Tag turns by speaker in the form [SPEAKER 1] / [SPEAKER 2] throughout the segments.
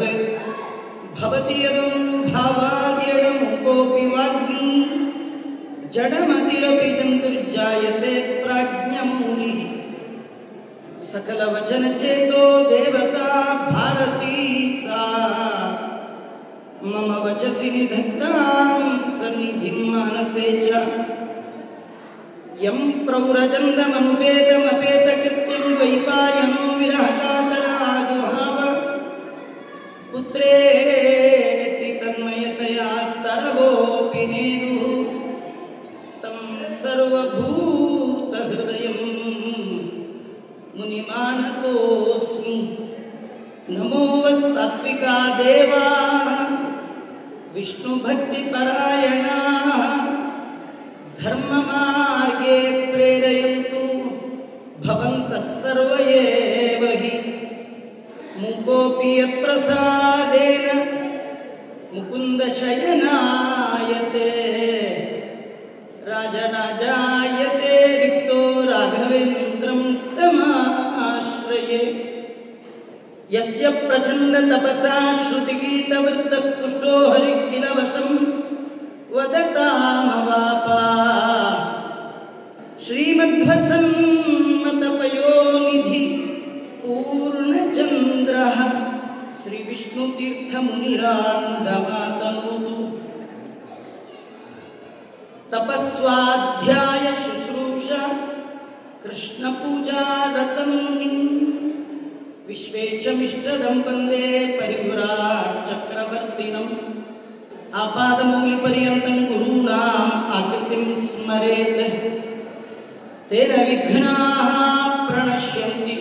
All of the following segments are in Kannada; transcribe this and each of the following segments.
[SPEAKER 1] भवेत् भवति यदनुभावाद्यडमुकोऽपि वाग्मी जडमतिरपि जन्तुर्जायते प्राज्ञमूलिः सकलवचनचेतो देवता भारती सा मम वचसि निधत्तां सन्निधिं मानसे च यं प्रौरजन्दमनुपेतमपेतकृत्यं द्वैपायनो विरहकातराजुहाव पुत्रेति तन्मयतया तरवोऽपि नेदुः तं सर्वभूतहृदयं मुनिमानतोऽस्मि नमो वस्तात्विका देवाः विष्णुभक्तिपरायणाः धर्ममार्गे प्रेरयन्तु भवन्तः सर्व एव हि मुकोऽपि यत्प्रसादेन मुकुन्दशयनायते राजराजायते रिक्तो राघवेन्द्रं तमाश्रये यस्य प्रचण्डतपसा श्रुतिगीतवृत्तस्तुष्टो हरिकिलवशं वदतामवापा श्रीमध्वसन्मतपयोनिधि पूर्णचन्द्रः श्रीविष्णुतीर्थमुनिरान्दमातनोतु तपस्वाध्याय शुश्रूषा कृष्णपूजारतं मुनिं विश्वेशमिष्टदं वन्दे परिव्राट् चक्रवर्तिनम् आपादमौलिपर्यन्तं गुरूणाम् आकृतिं स्मरेत् तेन विघ्नाः प्रणश्यन्ति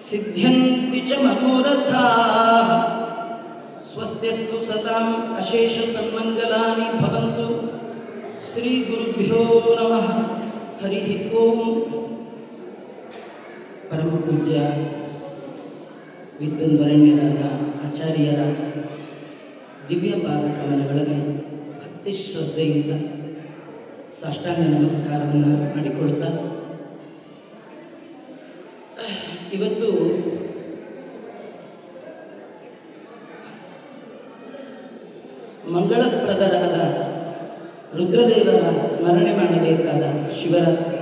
[SPEAKER 1] सिद्ध्यन्ति च मनोरथाः स्वस्त्यस्तु सदाम् अशेषसन्मङ्गलानि भवन्तु श्रीगुरुभ्यो नमः हरिः ओम् परमपूज्य ವಿದ್ವನ್ವರಣ್ಯರಾದ ಆಚಾರ್ಯರ ದಿವ್ಯ ಪಾದಕಮಲಗಳಲ್ಲಿ ಭಕ್ತಿ ಶ್ರದ್ಧೆಯಿಂದ ಸಾಷ್ಟಾಂಗ ನಮಸ್ಕಾರವನ್ನು ಮಾಡಿಕೊಳ್ತಾ ಇವತ್ತು ಮಂಗಳಪ್ರದರಾದ ರುದ್ರದೇವರ ಸ್ಮರಣೆ ಮಾಡಬೇಕಾದ ಶಿವರಾತ್ರಿ.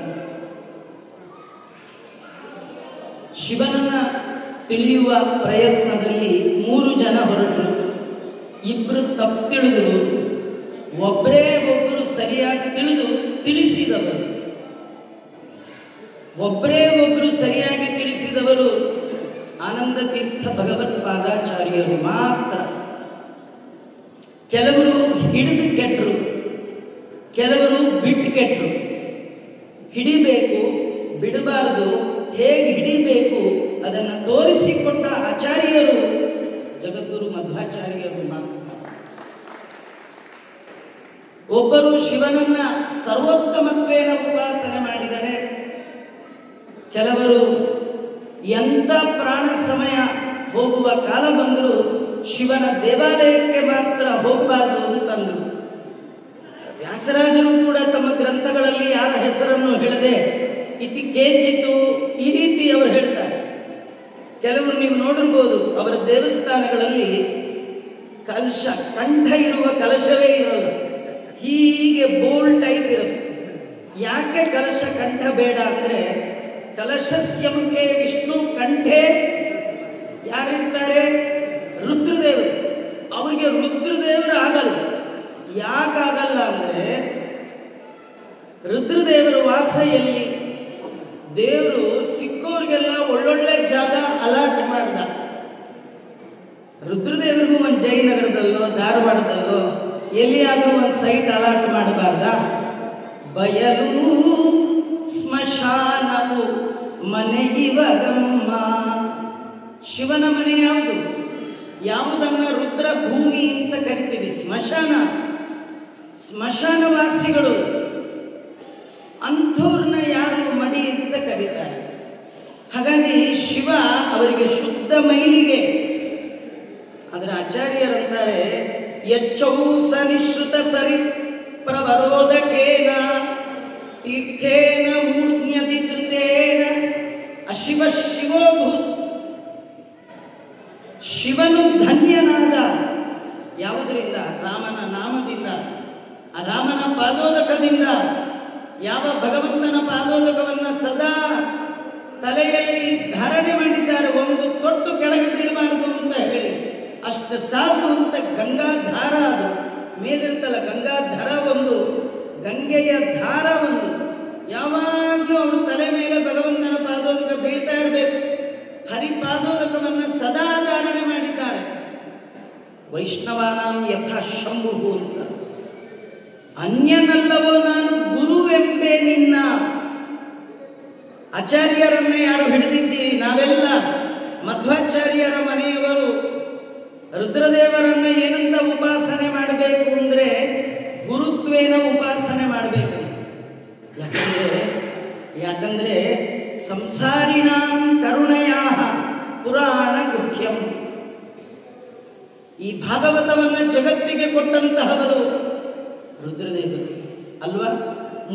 [SPEAKER 1] ಶಿವನನ್ನ ತಿಳಿಯುವ ಪ್ರಯತ್ನದಲ್ಲಿ 3 ಜನ ಹೊರಟರು. 2 ತಪ್ಪು ತಿಳಿದರು, ಒಬ್ಬರೇ ಒಬ್ಬರು ಸರಿಯಾಗಿ ತಿಳಿಸಿದವರು. ಒಬ್ಬರೇ ಒಬ್ಬರು ಸರಿಯಾಗಿ ತಿಳಿಸಿದವರು ಆನಂದ ತೀರ್ಥ ಭಗವತ್ಪಾದಾಚಾರ್ಯರು ಮಾತ್ರ. ಕೆಲವರು ಹಿಡಿದು ಕೆಟ್ಟರು, ಕೆಲವರು ಬಿಟ್ಟು ಕೆಟ್ಟರು. ಹಿಡಿಬೇಕು, ಬಿಡಬಾರದು, ಹೇಗೆ ಹಿಡಿಬೇಕು ಅದನ್ನು ತೋರಿಸಿಕೊಟ್ಟ ಆಚಾರ್ಯರು ಜಗದ್ಗುರು ಮಧ್ವಾಚಾರ್ಯರು ಮಾತ್ರ. ಒಬ್ಬರು ಶಿವನನ್ನ ಸರ್ವೋತ್ತಮತ್ವೇನ ಉಪಾಸನೆ ಮಾಡಿದರೆ, ಕೆಲವರು ಎಂಥ ಪ್ರಾಣ ಸಮಯ ಹೋಗುವ ಕಾಲ ಬಂದರೂ ಶಿವನ ದೇವಾಲಯಕ್ಕೆ ಮಾತ್ರ ಹೋಗಬಾರದು ಅಂತಂದರು. ವ್ಯಾಸರಾಜರು ಕೂಡ ತಮ್ಮ ಗ್ರಂಥಗಳಲ್ಲಿ ಯಾರ ಹೆಸರನ್ನು ಹೇಳದೆ ಇತಿ ಕೇಚಿತು ಈ ರೀತಿ ಅವರು ಹೇಳ್ತಾರೆ. ಕೆಲವರು ನೀವು ನೋಡಿರ್ಬೋದು, ಅವರ ದೇವಸ್ಥಾನಗಳಲ್ಲಿ ಕಲಶ, ಕಂಠ ಇರುವ ಕಲಶವೇ ಇರಲ್ಲ, ಹೀಗೆ ಬೋಲ್ ಟೈಪ್ ಇರುತ್ತೆ. ಯಾಕೆ ಕಲಶ ಕಂಠ ಬೇಡ ಅಂದ್ರೆ, ಕಲಶಸ್ಯಂಕೆ ವಿಷ್ಣು ಕಂಠೆ ಯಾರಿರ್ತಾರೆ? ರುದ್ರದೇವರು. ಅವರಿಗೆ ರುದ್ರದೇವರು ಆಗಲ್ಲ. ಯಾಕಾಗಲ್ಲ ಅಂದ್ರೆ, ರುದ್ರದೇವರ ವಾಸ ಎಲ್ಲಿ? ದೇವರು ಸಿಕ್ಕೋರಿಗೆಲ್ಲ ಒಳ್ಳೊಳ್ಳೆ ಜಾಗ ಅಲಾಟ್ ಮಾಡಿದ. ರುದ್ರದೇವರಿಗೂ ಒಂದು ಜಯನಗರದಲ್ಲೋ ಧಾರವಾಡದಲ್ಲೋ ಎಲ್ಲಿಯಾದರೂ ಒಂದು ಸೈಟ್ ಅಲಾಟ್ ಮಾಡಬಾರ್ದ? ಬಯಲು ಸ್ಮಶಾನವು ಮನೆ ಇವಗಮ್ಮ. ಶಿವನ ಮನೆ ಯಾವುದು? ಯಾವುದನ್ನ ರುದ್ರ ಭೂಮಿ ಅಂತ ಕರಿತೀವಿ, ಸ್ಮಶಾನ. ಸ್ಮಶಾನವಾಸಿಗಳು ಅಂಥವ್ರನ್ನ ಯಾರು ಮಡಿ ಅಂತ ಕರೀತಾರೆ. ಹಾಗಾಗಿ ಶಿವ ಅವರಿಗೆ ಶುದ್ಧ ಮೈಲಿಗೆ. ಅದರ ಆಚಾರ್ಯರಂತಾರೆ, ಯಚ್ಚೌ ಸನಿಶ್ರುತ ಸರಿತ್ ಪ್ರವರೋಧಕೇನ ತೀರ್ಥೇನ ಮೂರ್ಧ್ನ್ಯಧಿಧೃತೇನ ಅಶಿವ ಶಿವೋಭೂತ್. ಶಿವನು ಧನ್ಯನಾದ ಯಾವುದರಿಂದ? ರಾಮನ ನಾಮದಿಂದ, ಆ ರಾಮನ ಪಾದೋದಕದಿಂದ. ಯಾವ ಭಗವಂತನ ಪಾದೋದಕವನ್ನು ಸದಾ ತಲೆಯಲ್ಲಿ ಧಾರಣೆ ಮಾಡಿದ್ದಾರೆ, ಒಂದು ತೊಟ್ಟು ಕೆಳಗೆ ಬೀಳಬಾರದು ಅಂತ ಹೇಳಿ, ಅಷ್ಟು ಸಾಲದು ಅಂತ ಗಂಗಾಧಾರ, ಅದು ಮೇಲಿರ್ತಲ್ಲ ಗಂಗಾಧರ ಒಂದು, ಗಂಗೆಯ ಧಾರ ಒಂದು, ಯಾವಾಗಲೂ ಅವರು ತಲೆ ಮೇಲೆ ಭಗವಂತನ ಪಾದೋದಕ ಬೀಳ್ತಾ ಇರಬೇಕು. ಹರಿಪಾದೋದಕವನ್ನು ಸದಾ ಧಾರಣೆ ಮಾಡಿದ್ದಾರೆ. ವೈಷ್ಣವಾನಾಂ ಯಥಾ ಶಂಭು ಅಂತ. ಅನ್ಯನಲ್ಲವೋ ನಾನು ಗುರುವೆಂಬೆ ನಿನ್ನ. ಆಚಾರ್ಯರನ್ನ ಯಾರು ಹಿಡಿದಿದ್ದೀರಿ? ನಾವೆಲ್ಲ ಮಧ್ವಾಚಾರ್ಯರ ಮನೆಯವರು ರುದ್ರದೇವರನ್ನ ಏನಂತ ಉಪಾಸನೆ ಮಾಡಬೇಕು ಅಂದ್ರೆ ಗುರುತ್ವೇನ ಉಪಾಸನೆ ಮಾಡಬೇಕು. ಯಾಕಂದ್ರೆ ಸಂಸಾರಿಣಾಂ ಕರುಣಯಾ ಪುರಾಣ ಗುಹ್ಯಂ. ಈ ಭಾಗವತವನ್ನು ಜಗತ್ತಿಗೆ ಕೊಟ್ಟಂತಹವರು ರುದ್ರದೇವರು ಅಲ್ವಾ?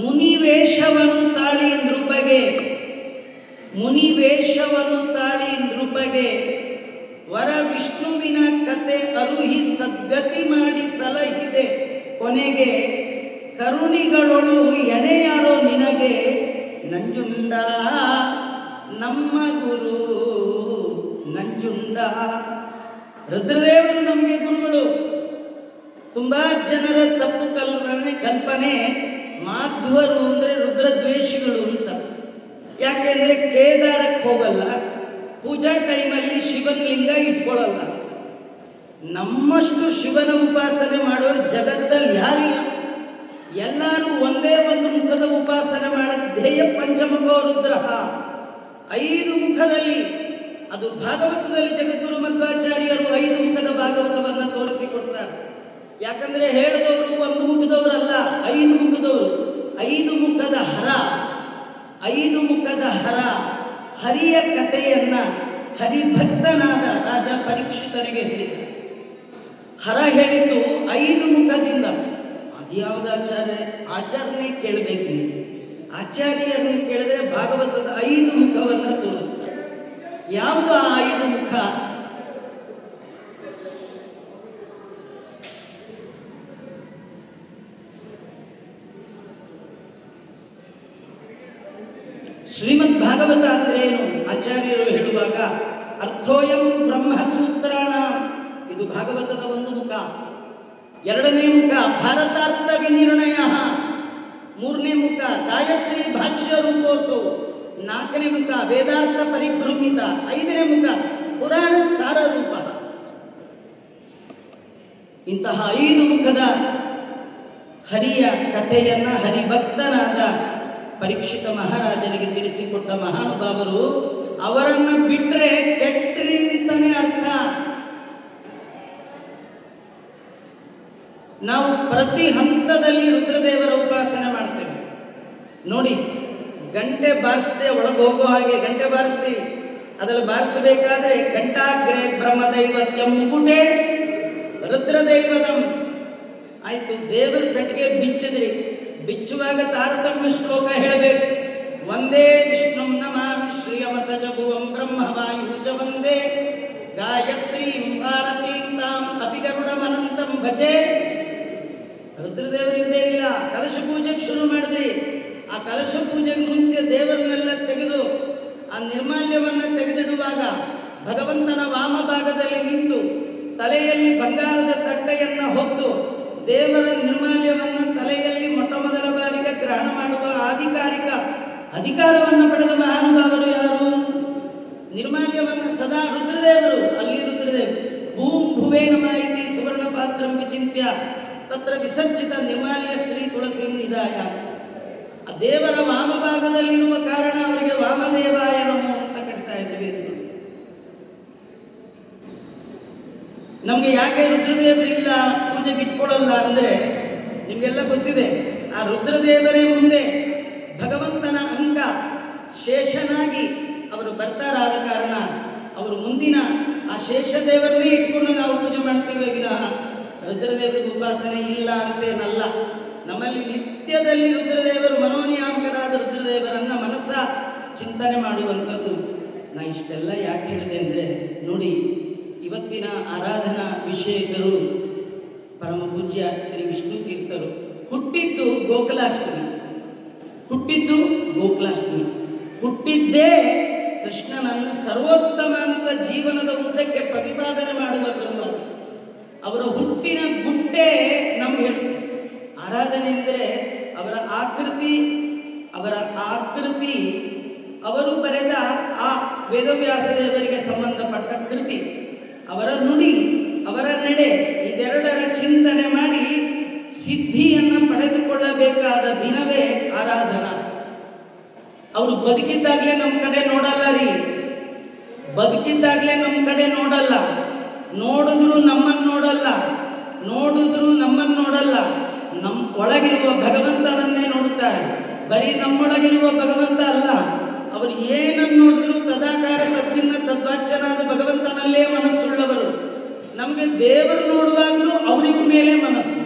[SPEAKER 1] ಮುನಿವೇಷವನ್ನು ತಾಳಿ ನೃಪಗೆ, ಮುನಿವೇಷವನ್ನು ತಾಳಿ ನೃಪಗೆ ವರ ವಿಷ್ಣುವಿನ ಕತೆ ಅರುಹಿ ಸದ್ಗತಿ ಮಾಡಿ ಸಲಹಿದೆ. ಕೊನೆಗೆ ಕರುಣಿಗಳೊಳು ಎಣೆಯಾರೋ ನಿನಗೆ ನಂಜುಂಡ ನಮ್ಮ ಗುರು ನಂಜುಂಡ. ರುದ್ರದೇವರು ನಮಗೆ ಗುರುಗಳು. ತುಂಬಾ ಜನರ ತಪ್ಪು ಕಲ್ಪನೆ ಮಾಧ್ವರು ಅಂದ್ರೆ ರುದ್ರದ್ವೇಷಿಗಳು ಅಂತ. ಯಾಕೆಂದ್ರೆ ಕೇದಾರಕ್ಕೆ ಹೋಗಲ್ಲ, ಪೂಜಾ ಟೈಮಲ್ಲಿ ಶಿವನ ಲಿಂಗ ಇಟ್ಕೊಳ್ಳಲ್ಲ. ನಮ್ಮಷ್ಟು ಶಿವನ ಉಪಾಸನೆ ಮಾಡೋರು ಜಗತ್ತಲ್ಲಿ ಯಾರಿಲ್ಲ. ಎಲ್ಲರೂ ಒಂದೇ ಒಂದು ಮುಖದ ಉಪಾಸನೆ ಮಾಡೋದು. ಧ್ಯೇಯ ಪಂಚಮುಖೋ ರುದ್ರ, 5 ಮುಖದಲ್ಲಿ. ಅದು ಭಾಗವತದಲ್ಲಿ ಜಗದ್ಗುರು ಮಧ್ವಾಚಾರ್ಯರು 5 ಮುಖದ ಭಾಗವತವನ್ನ ತೋರಿಸಿಕೊಡ್ತಾರೆ. ಯಾಕಂದ್ರೆ ಹೇಳಿದವರು 1 ಮುಖದವರಲ್ಲ, 5 ಮುಖದವರು. 5 ಮುಖದ ಹರ, 5 ಮುಖದ ಹರ ಹರಿಯ ಕಥೆಯನ್ನ ಹರಿಭಕ್ತನಾದ ರಾಜ ಪರೀಕ್ಷಿತರಿಗೆ ಹೇಳಿದ. ಹರ ಹೇಳಿದ್ದು 5 ಮುಖದಿಂದ. ಅದ್ಯಾವ್ದು ಆಚಾರ್ಯ? ಆಚಾರ್ಯನೇ ಕೇಳಬೇಕು ನೀವು. ಆಚಾರ್ಯರನ್ನು ಕೇಳಿದ್ರೆ ಭಾಗವತದ 5 ಮುಖವನ್ನ ತೋರಿಸ್ತಾರೆ. ಯಾವುದು ಆ 5 ಮುಖ? ಶ್ರೀಮದ್ ಭಾಗವತ ಅಂದ್ರೆ ಏನು? ಆಚಾರ್ಯರು ಹೇಳುವಾಗ ಅರ್ಥೋಯಂ ಬ್ರಹ್ಮಸೂತ್ರಾಣ, ಇದು ಭಾಗವತದ 1 ಮುಖ. 2ನೇ ಮುಖ ಭಾರತಾರ್ಥ ವಿನಿರ್ಣಯ, 3ನೇ ಮುಖ ಗಾಯತ್ರಿ ಭಾಷ್ಯ ರೂಪೋಸು, 4ನೇ ಮುಖ ವೇದಾರ್ಥ ಪರಿಭ್ರಮಿತ, 5ನೇ ಮುಖ ಪುರಾಣ ಸಾರ ರೂಪ. ಇಂತಹ 5 ಮುಖದ ಹರಿಯ ಕಥೆಯನ್ನ ಹರಿಭಕ್ತನಾದ ಪರೀಕ್ಷಿತ ಮಹಾರಾಜನಿಗೆ ತಿಳಿಸಿಕೊಟ್ಟ ಮಹಾನುಭಾವರು. ಅವರನ್ನ ಬಿಟ್ರೆ ಕೆಟ್ಟ್ರಿ ಅಂತಾನೆ ಅರ್ಥ. ನಾವು ಪ್ರತಿ ಹಂತದಲ್ಲಿ ರುದ್ರದೇವರ ಉಪಾಸನೆ ಮಾಡ್ತೇವೆ ನೋಡಿ. ಗಂಟೆ ಬಾರಿಸದೆ ಒಳಗೆ ಹೋಗೋ ಹಾಗೆ ಗಂಟೆ ಬಾರಿಸ್ತೀವಿ. ಅದ್ರಲ್ಲಿ ಬಾರಿಸಬೇಕಾದ್ರೆ ಗಂಟಾಗ್ರೆ ಬ್ರಹ್ಮದೈವತ್ಯಂ ಮುಕುಟೆ ರುದ್ರದೈವತಂ. ಆಯ್ತು, ದೇವರ ಪೆಟ್ಟಿಗೆ ಬಿಚ್ಚಿದ್ರಿ, ಬಿಚ್ಚುವಾಗ ತಾರತಮ್ಯ ಶ್ಲೋಕ ಹೇಳಬೇಕು. ವಂದೇ ವಿಷ್ಣು ನಮಾಮಿ ಶ್ರಿಯಮತಜ ಭುವಂ ಬ್ರಹ್ಮವಾಯು ಚ ವಂದೇ ಗಾಯತ್ರೀಂ ಭಾರತೀಂ ತಾಂ ಅಪಿಗರುಡಮನಂತಂ ಭಜೆ. ರುದ್ರದೇವರು ಇಲ್ಲೇ ಇಲ್ಲ. ಕಲಶ ಪೂಜೆಗೆ ಶುರು ಮಾಡಿದ್ರಿ. ಆ ಕಲಶ ಪೂಜೆಗೆ ಮುಂಚೆ ದೇವರನ್ನೆಲ್ಲ ತೆಗೆದು ಆ ನಿರ್ಮಾಲ್ಯವನ್ನ ತೆಗೆದಿಡುವಾಗ ಭಗವಂತನ ವಾಮ ಭಾಗದಲ್ಲಿ ನಿಂತು ತಲೆಯಲ್ಲಿ ಬಂಗಾರದ ತಟ್ಟೆಯನ್ನ ಹೊತ್ತು ದೇವರ ನಿರ್ಮಾಲ್ಯವನ್ನ ತಲೆಯಲ್ಲಿ ಮೊಟ್ಟ ಮೊದಲ ಬಾರಿಗೆ ಗ್ರಹಣ ಮಾಡುವ ಅಧಿಕಾರವನ್ನು ಪಡೆದ ಮಹಾನುಭಾವರು ಯಾರು? ನಿರ್ಮಾಲ್ಯವನ್ನ ಸದಾ ರುದ್ರದೇವರು. ಅಲ್ಲಿ ರುದ್ರದೇವರು ಭೂಮ್ ಭುವೇನ ಮಾಹಿತಿ ಸುವರ್ಣ ಪಾತ್ರಂ ವಿಚಿಂತ್ಯ ತತ್ರ ವಿಸರ್ಜಿತ ನಿರ್ಮಾಲ್ಯ ಶ್ರೀ ತುಳಸಿ ನಿಧಾಯ. ಆ ದೇವರ ವಾಮಭಾಗದಲ್ಲಿರುವ ಕಾರಣ ಅವರಿಗೆ ವಾಮದೇವಾಯ ನಮೋ ಅಂತ ಕರಿತಾ ಇದ್ದೀವಿ. ನಮ್ಗೆ ಯಾಕೆ ರುದ್ರದೇವರಿಲ್ಲ ಪೂಜೆಗೆ ಇಟ್ಕೊಳ್ಳಲ್ಲ ಅಂದ್ರೆ ನಿಮ್ಗೆಲ್ಲ ಗೊತ್ತಿದೆ. ಆ ರುದ್ರದೇವರೇ ಮುಂದೆ ಭಗವಂತನ ಅಂಕ ಶೇಷನಾಗಿ ಅವರು ಬರ್ತಾರಾದ ಕಾರಣ ಅವರು ಮುಂದಿನ ಆ ಶೇಷದೇವರನ್ನೇ ಇಟ್ಕೊಂಡು ನಾವು ಪೂಜೆ ಮಾಡ್ತೀವಿ ವಿನಃ ರುದ್ರದೇವರಿಗೆ ಉಪಾಸನೆ ಇಲ್ಲ ಅಂತೇನಲ್ಲ. ನಮ್ಮಲ್ಲಿ ನಿತ್ಯದಲ್ಲಿ ರುದ್ರದೇವರು ಮನೋನಿಯಾಮಕರಾದ ರುದ್ರದೇವರನ್ನ ಮನಸ್ಸ ಚಿಂತನೆ ಮಾಡುವಂಥದ್ದು. ನಾ ಇಷ್ಟೆಲ್ಲ ಯಾಕೆ ಹೇಳಿದೆ ಅಂದ್ರೆ ನೋಡಿ, ಇವತ್ತಿನ ಆರಾಧನಾ ವಿಷಯಕರು ಪರಮ ಪೂಜ್ಯ ಶ್ರೀ ವಿಷ್ಣು ತೀರ್ಥರು. ಹುಟ್ಟಿದ್ದು ಗೋಕುಲಾಷ್ಟಮಿ, ಹುಟ್ಟಿದ್ದೇ ಕೃಷ್ಣನನ್ನು ಸರ್ವೋತ್ತಮ ಅಂತ ಜೀವನದ ಉದ್ದಕ್ಕೆ ಪ್ರತಿಪಾದನೆ ಮಾಡುವ ಸಲುವಾಗಿ. ಅವರ ಹುಟ್ಟಿನ ಗುಟ್ಟೆ ನಮ್ಗೆ ಹೇಳುತ್ತೆ. ಆರಾಧನೆ ಎಂದರೆ ಅವರ ಆಕೃತಿ, ಅವರು ಬರೆದ ಆ ವೇದವ್ಯಾಸ ದೇವರಿಗೆ ಸಂಬಂಧಪಟ್ಟ ಕೃತಿ, ಅವರ ನುಡಿ, ಅವರ ನಡೆ, ಇದೆರಡರ ಚಿಂತನೆ ಮಾಡಿ ಸಿದ್ಧಿಯನ್ನು ಪಡೆದುಕೊಳ್ಳಬೇಕಾದ ದಿನವೇ ಆರಾಧನಾ. ಅವರು ಬದುಕಿದ್ದಾಗಲೇ ನಮ್ಮ ಕಡೆ ನೋಡಲ್ಲ ರೀ, ನೋಡಿದ್ರು ನಮ್ಮನ್ನು ನೋಡಲ್ಲ, ನಮ್ಮ ಒಳಗಿರುವ ಭಗವಂತನನ್ನೇ ನೋಡುತ್ತಾರೆ. ಬರೀ ನಮ್ಮೊಳಗಿರುವ ಭಗವಂತ ಅಲ್ಲ, ಅವರು ಏನನ್ನು ನೋಡಿದ್ರು ತದಾಕಾರ ತದ್ಭಿನ್ನ ತದ್ವಾಚ್ಯನಾದ ಭಗವಂತನಲ್ಲೇ ಮನಸ್ಸುಳ್ಳವರು. ನಮಗೆ ದೇವರು ನೋಡುವಾಗಲೂ ಅವರಿಗೂ ಮೇಲೆ ಮನಸ್ಸು,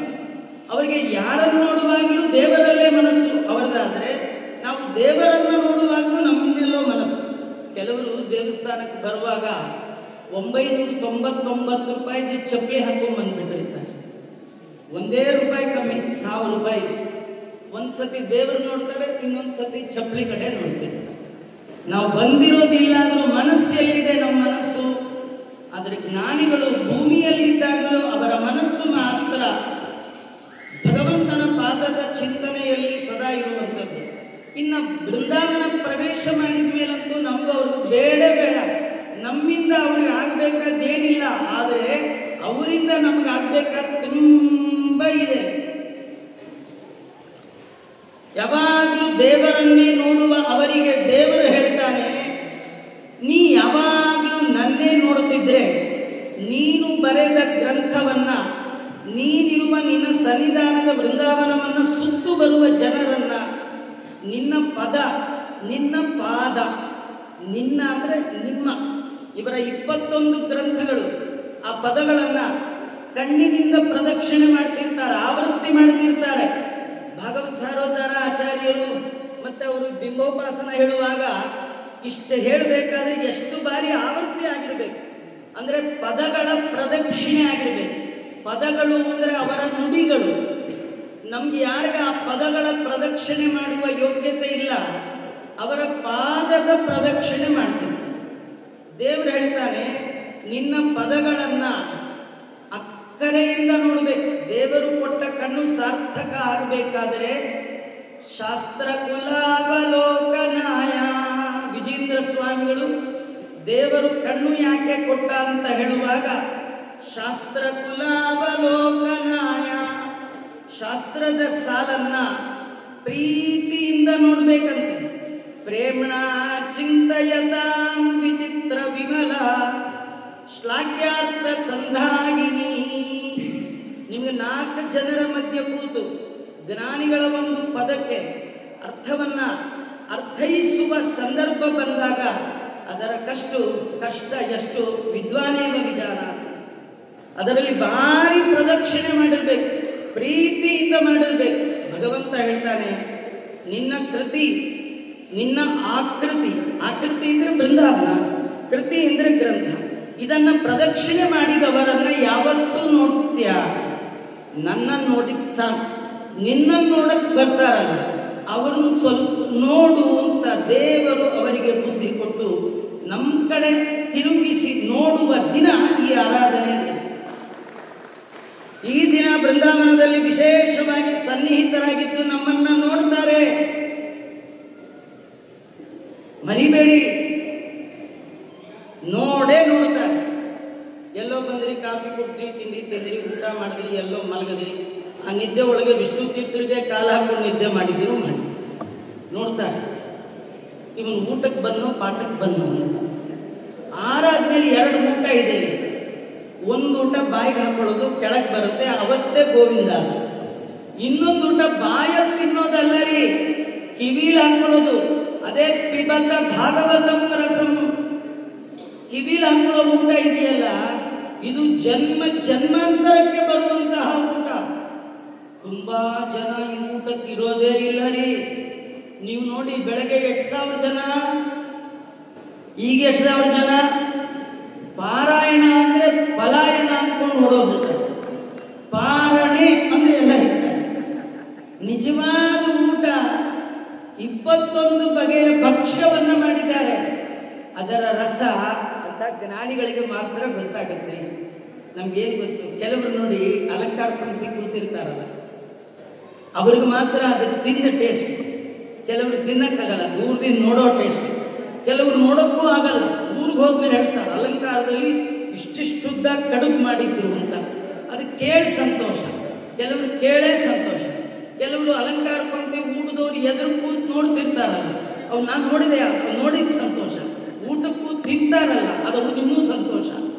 [SPEAKER 1] ಅವರಿಗೆ ಯಾರನ್ನು ನೋಡುವಾಗಲೂ ದೇವರಲ್ಲೇ ಮನಸ್ಸು ಅವರದಾದರೆ, ನಾವು ದೇವರನ್ನು ನೋಡುವಾಗಲೂ ನಮ್ಮಿನ್ನೆಲ್ಲೋ ಮನಸ್ಸು. ಕೆಲವರು ದೇವಸ್ಥಾನಕ್ಕೆ ಬರುವಾಗ 999 ರೂಪಾಯಿದು ಚಪ್ಪಲಿ ಹಾಕೊಂಡು ಬಂದ್ಬಿಟ್ಟಿರ್ತಾರೆ. ಒಂದೇ ರೂಪಾಯಿ ಕಮ್ಮಿ, 1000 ರೂಪಾಯಿ. ಒಂದ್ಸತಿ ದೇವರು ನೋಡ್ತಾರೆ, ಇನ್ನೊಂದ್ಸತಿ ಚಪ್ಪಲಿ ಕಡೆ ನೋಡ್ತಿರ್ತಾರೆ. ನಾವು ಬಂದಿರೋದಿಲ್ಲ ಆದ್ರೂ ಮನಸ್ಸು ಎಲ್ಲಿದೆ? ನಮ್ಮ ಮನಸ್ಸು. ಆದರೆ ಜ್ಞಾನಿಗಳು ಭೂಮಿಯಲ್ಲಿದ್ದಾಗಲೂ ಅವರ ಮನಸ್ಸು ಮಾತ್ರ ಭಗವಂತನ ಪಾದದ ಚಿಂತನೆಯಲ್ಲಿ ಸದಾ ಇರುವಂಥದ್ದು. ಇನ್ನು ಬೃಂದಾವನ ಪ್ರವೇಶ ಮಾಡಿದ ಮೇಲಂತೂ ನಮಗೂ ಅವ್ರಿಗೂ ಬೇಡ, ನಮ್ಮಿಂದ ಅವ್ರಿಗೆ ಆಗ್ಬೇಕಾದ್ದೇನಿಲ್ಲ, ಆದರೆ ಅವರಿಂದ ನಮ್ಗೆ ಆಗ್ಬೇಕಾದ ತುಂಬ ಇದೆ. ಯಾವಾಗಲೂ ದೇವರನ್ನೇ ನೋಡುವ ಅವರಿಗೆ ದೇವರು ಹೇಳ್ತಾನೆ, ನೀ ಯಾವಾಗಲೂ ನನ್ನೇ ನೋಡುತ್ತಿದ್ರೆ, ನೀನು ಬರೆದ ಗ್ರಂಥವನ್ನ, ನೀನಿರುವ ನಿನ್ನ ಸನ್ನಿಧಾನದ ವೃಂದಾವನವನ್ನು ಸುತ್ತು ಬರುವ ಜನರನ್ನ, ನಿನ್ನ ಪದ, ನಿನ್ನ ಪಾದ, ನಿನ್ನ ಅಂದರೆ ನಿಮ್ಮ, ಇವರ 21 ಗ್ರಂಥಗಳು, ಆ ಪದಗಳನ್ನ ಕಣ್ಣಿನಿಂದ ಪ್ರದಕ್ಷಿಣೆ ಮಾಡ್ತಿರ್ತಾರೆ, ಆವೃತ್ತಿ ಮಾಡ್ತಿರ್ತಾರೆ. ಭಾಗವತ ಸಾರೋದ್ಧಾರ ಆಚಾರ್ಯರು ಮತ್ತೆ ಅವರು ಬಿಂಬೋಪಾಸನ ಹೇಳುವಾಗ ಇಷ್ಟು ಹೇಳಬೇಕಾದ್ರೆ ಎಷ್ಟು ಬಾರಿ ಆವೃತ್ತಿ ಆಗಿರ್ಬೇಕು ಅಂದ್ರೆ ಪದಗಳ ಪ್ರದಕ್ಷಿಣೆ ಆಗಿರ್ಬೇಕು. ಪದಗಳು ಅಂದ್ರೆ ಅವರ ನುಡಿಗಳು. ನಮ್ಗೆ ಯಾರಿಗ ಆ ಪದಗಳ ಪ್ರದಕ್ಷಿಣೆ ಮಾಡುವ ಯೋಗ್ಯತೆ ಇಲ್ಲ, ಅವರ ಪಾದದ ಪ್ರದಕ್ಷಿಣೆ ಮಾಡ್ತೀವಿ. ದೇವರು ಹೇಳ್ತಾನೆ, ನಿನ್ನ ಪದಗಳನ್ನ ಅಕ್ಕರೆಯಿಂದ ನೋಡ್ಬೇಕು. ದೇವರು ಕೊಟ್ಟ ಕಣ್ಣು ಸಾರ್ಥಕ ಆಗಬೇಕಾದರೆ ಶಾಸ್ತ್ರ ಕುಲಾವಲೋಕನಾಯ. ವಿಜೇಂದ್ರ ಸ್ವಾಮಿಗಳು ದೇವರು ಕಣ್ಣು ಯಾಕೆ ಕೊಟ್ಟ ಅಂತ ಹೇಳುವಾಗ, ಶಾಸ್ತ್ರ ಕುಲಾವಲೋಕನಾಯ, ಶಾಸ್ತ್ರದ ಸಾಲನ್ನ ಪ್ರೀತಿಯಿಂದ ನೋಡ್ಬೇಕಂತೆ. ಪ್ರೇಮಣ ಚಿಂತಯತಾಂ ವಿಚಿತ್ರ ವಿಮಲ ಶ್ಲಾಘ್ಯಾರ್ಥ ಸಂಧಾಯಿನಿ. ನಿಮಗೆ 4 ಜನರ ಮಧ್ಯೆ ಕೂತು ಜ್ಞಾನಿಗಳ ಒಂದು ಪದಕ್ಕೆ ಅರ್ಥವನ್ನ ಅರ್ಥೈಸುವ ಸಂದರ್ಭ ಬಂದಾಗ ಅದರ ಕಷ್ಟ ಎಷ್ಟು ವಿದ್ವಾನೇವ ವಿಚಾರ. ಅದರಲ್ಲಿ ಭಾರಿ ಪ್ರದಕ್ಷಿಣೆ ಮಾಡಿರ್ಬೇಕು, ಪ್ರೀತಿಯಿಂದ ಮಾಡಿರ್ಬೇಕು. ಭಗವಂತ ಹೇಳ್ತಾನೆ, ನಿನ್ನ ಕೃತಿ, ನಿನ್ನ ಆಕೃತಿ ಅಂದ್ರೆ ಬೃಂದಾವನ, ಕೃತಿ ಅಂದ್ರೆ ಗ್ರಂಥ, ಇದನ್ನ ಪ್ರದಕ್ಷಿಣೆ ಮಾಡಿದವರನ್ನ ಯಾವತ್ತೂ ನೋಡ್ತೀಯ. ನನ್ನನ್ನು ನೋಡಿದ ಸಾಕು, ನಿನ್ನನ್ನು ನೋಡಕ್ ಬರ್ತಾರಲ್ಲ ಅವರನ್ನು ಸ್ವಲ್ಪ ನೋಡು ಅಂತ ದೇವರು ಅವರಿಗೆ ಬುದ್ಧಿ ಕೊಟ್ಟು ನಮ್ಮ ಕಡೆ ತಿರುಗಿಸಿ ನೋಡುವ ದಿನ ಈ ಆರಾಧನೆ ದಿನ. ಈ ದಿನ ಬೃಂದಾವನದಲ್ಲಿ ವಿಶೇಷವಾಗಿ ಸನ್ನಿಹಿತರಾಗಿದ್ದು ನಮ್ಮನ್ನ ನೋಡ್ತಾರೆ, ಮರಿಬೇಡಿ, ನೋಡೇ ನೋಡ್ತಾರೆ. ಎಲ್ಲೋ ಬಂದ್ರಿ, ಕಾಫಿ ಕೊಡ್ತೀರಿ, ತಿಂಡಿ ತಿಂದ್ರಿ, ಊಟ ಮಾಡಿದ್ರಿ, ಎಲ್ಲೋ ಮಲಗದ್ರಿ, ಆ ನಿದ್ದೆ ಒಳಗೆ ವಿಷ್ಣು ತೀರ್ಥರಿಗೆ ಕಾಲ ಹಾಕೊಂಡು ನಿದ್ದೆ ಮಾಡಿದಿರು ಮಾಡಿ ನೋಡ್ತಾರೆ. ಇವನು ಊಟಕ್ಕೆ ಬಂದು ಪಾಠಕ್ಕೆ ಬಂದು ಅಂತ. ಆರಾಧನೆಯಲ್ಲಿ 2 ಊಟ ಇದೆ. ಒಂದು ಊಟ ಬಾಯಿಗೆ ಹಾಕೊಳ್ಳೋದು, ಕೆಳಗೆ ಬರುತ್ತೆ, ಅವತ್ತೇ ಗೋವಿಂದ. ಇನ್ನೊಂದು ಊಟ ಬಾಯಲ್ಲಿ ತಿನ್ನೋದಲ್ಲ ರೀ, ಕಿವಿಲಿ ಹಾಕೊಳ್ಳೋದು. ಅದೇ ಪಿಬತ ಭಾಗವತಂ ರಸಂ, ಕಿವಿಲಿ ಹಾಕೊಳ್ಳೋ ಊಟ ಇದೆಯಲ್ಲ, ಇದು ಜನ್ಮಾಂತರಕ್ಕೆ ಬರುವಂತಹ ಊಟ. ತುಂಬಾ ಜನ ಈ ಊಟಕ್ಕೆ ಇರೋದೇ ಇಲ್ಲ ರೀ. ನೀವು ನೋಡಿ, ಬೆಳಗ್ಗೆ 8,000 ಜನ, ಈಗ 8,000 ಜನ. ಪಾರಾಯಣ ಅಂದ್ರೆ ಪಲಾಯನ ಹಾಕೊಂಡು ಹೊಡೋಗ್ಬಿಡ್ತಾರೆ. ಪಾರಣೆ ಅಂದ್ರೆ ಎಲ್ಲ ಹೇಳ್ತಾರೆ. ನಿಜವಾದ ಊಟ 21 ಬಗೆಯ ಭಕ್ಷ್ಯವನ್ನ ಮಾಡಿದ್ದಾರೆ. ಅದರ ರಸ ಅಂತ ಜ್ಞಾನಿಗಳಿಗೆ ಮಾತ್ರ ಗೊತ್ತಾಗತ್ತೆ. ನಮ್ಗೇನು ಗೊತ್ತು? ಕೆಲವರು ನೋಡಿ ಅಲಂಕಾರ ಪಂಕ್ತಿ ಕೂತಿರ್ತಾರಲ್ಲ, ಅವ್ರಿಗೆ ಮಾತ್ರ ಅದು ತಿಂದ ಟೇಸ್ಟ್. ಕೆಲವರು ತಿನ್ನಕ್ಕಾಗಲ್ಲ, ದೂರದಿಂದ ನೋಡೋ ಟೇಸ್ಟ್. ಕೆಲವರು ನೋಡೋಕ್ಕೂ ಆಗಲ್ಲ, ಊರಿಗೆ ಹೋದ್ಮೇಲೆ ಹೇಳ್ತಾರೆ ಅಲಂಕಾರದಲ್ಲಿ ಇಷ್ಟಿಷ್ಟುದ್ದ ಕಡುಬು ಮಾಡಿದ್ರು ಅಂತ. ಅದು ಕೇಳಿ ಸಂತೋಷ, ಕೆಲವರು ಕೇಳೇ ಸಂತೋಷ. ಕೆಲವರು ಅಲಂಕಾರ ಪಂಕ್ತಿ ಊಟದವ್ರು ಎದುರು ಕೂತ್ ನೋಡ್ತಿರ್ತಾರಲ್ಲ, ಅವ್ರು ನಾನು ನೋಡಿದೆ, ನೋಡಿದ ಸಂತೋಷ. ಊಟಕ್ಕೂ ತಿಂತಾರಲ್ಲ, ಅದರದ್ದು ಇನ್ನೂ ಸಂತೋಷ.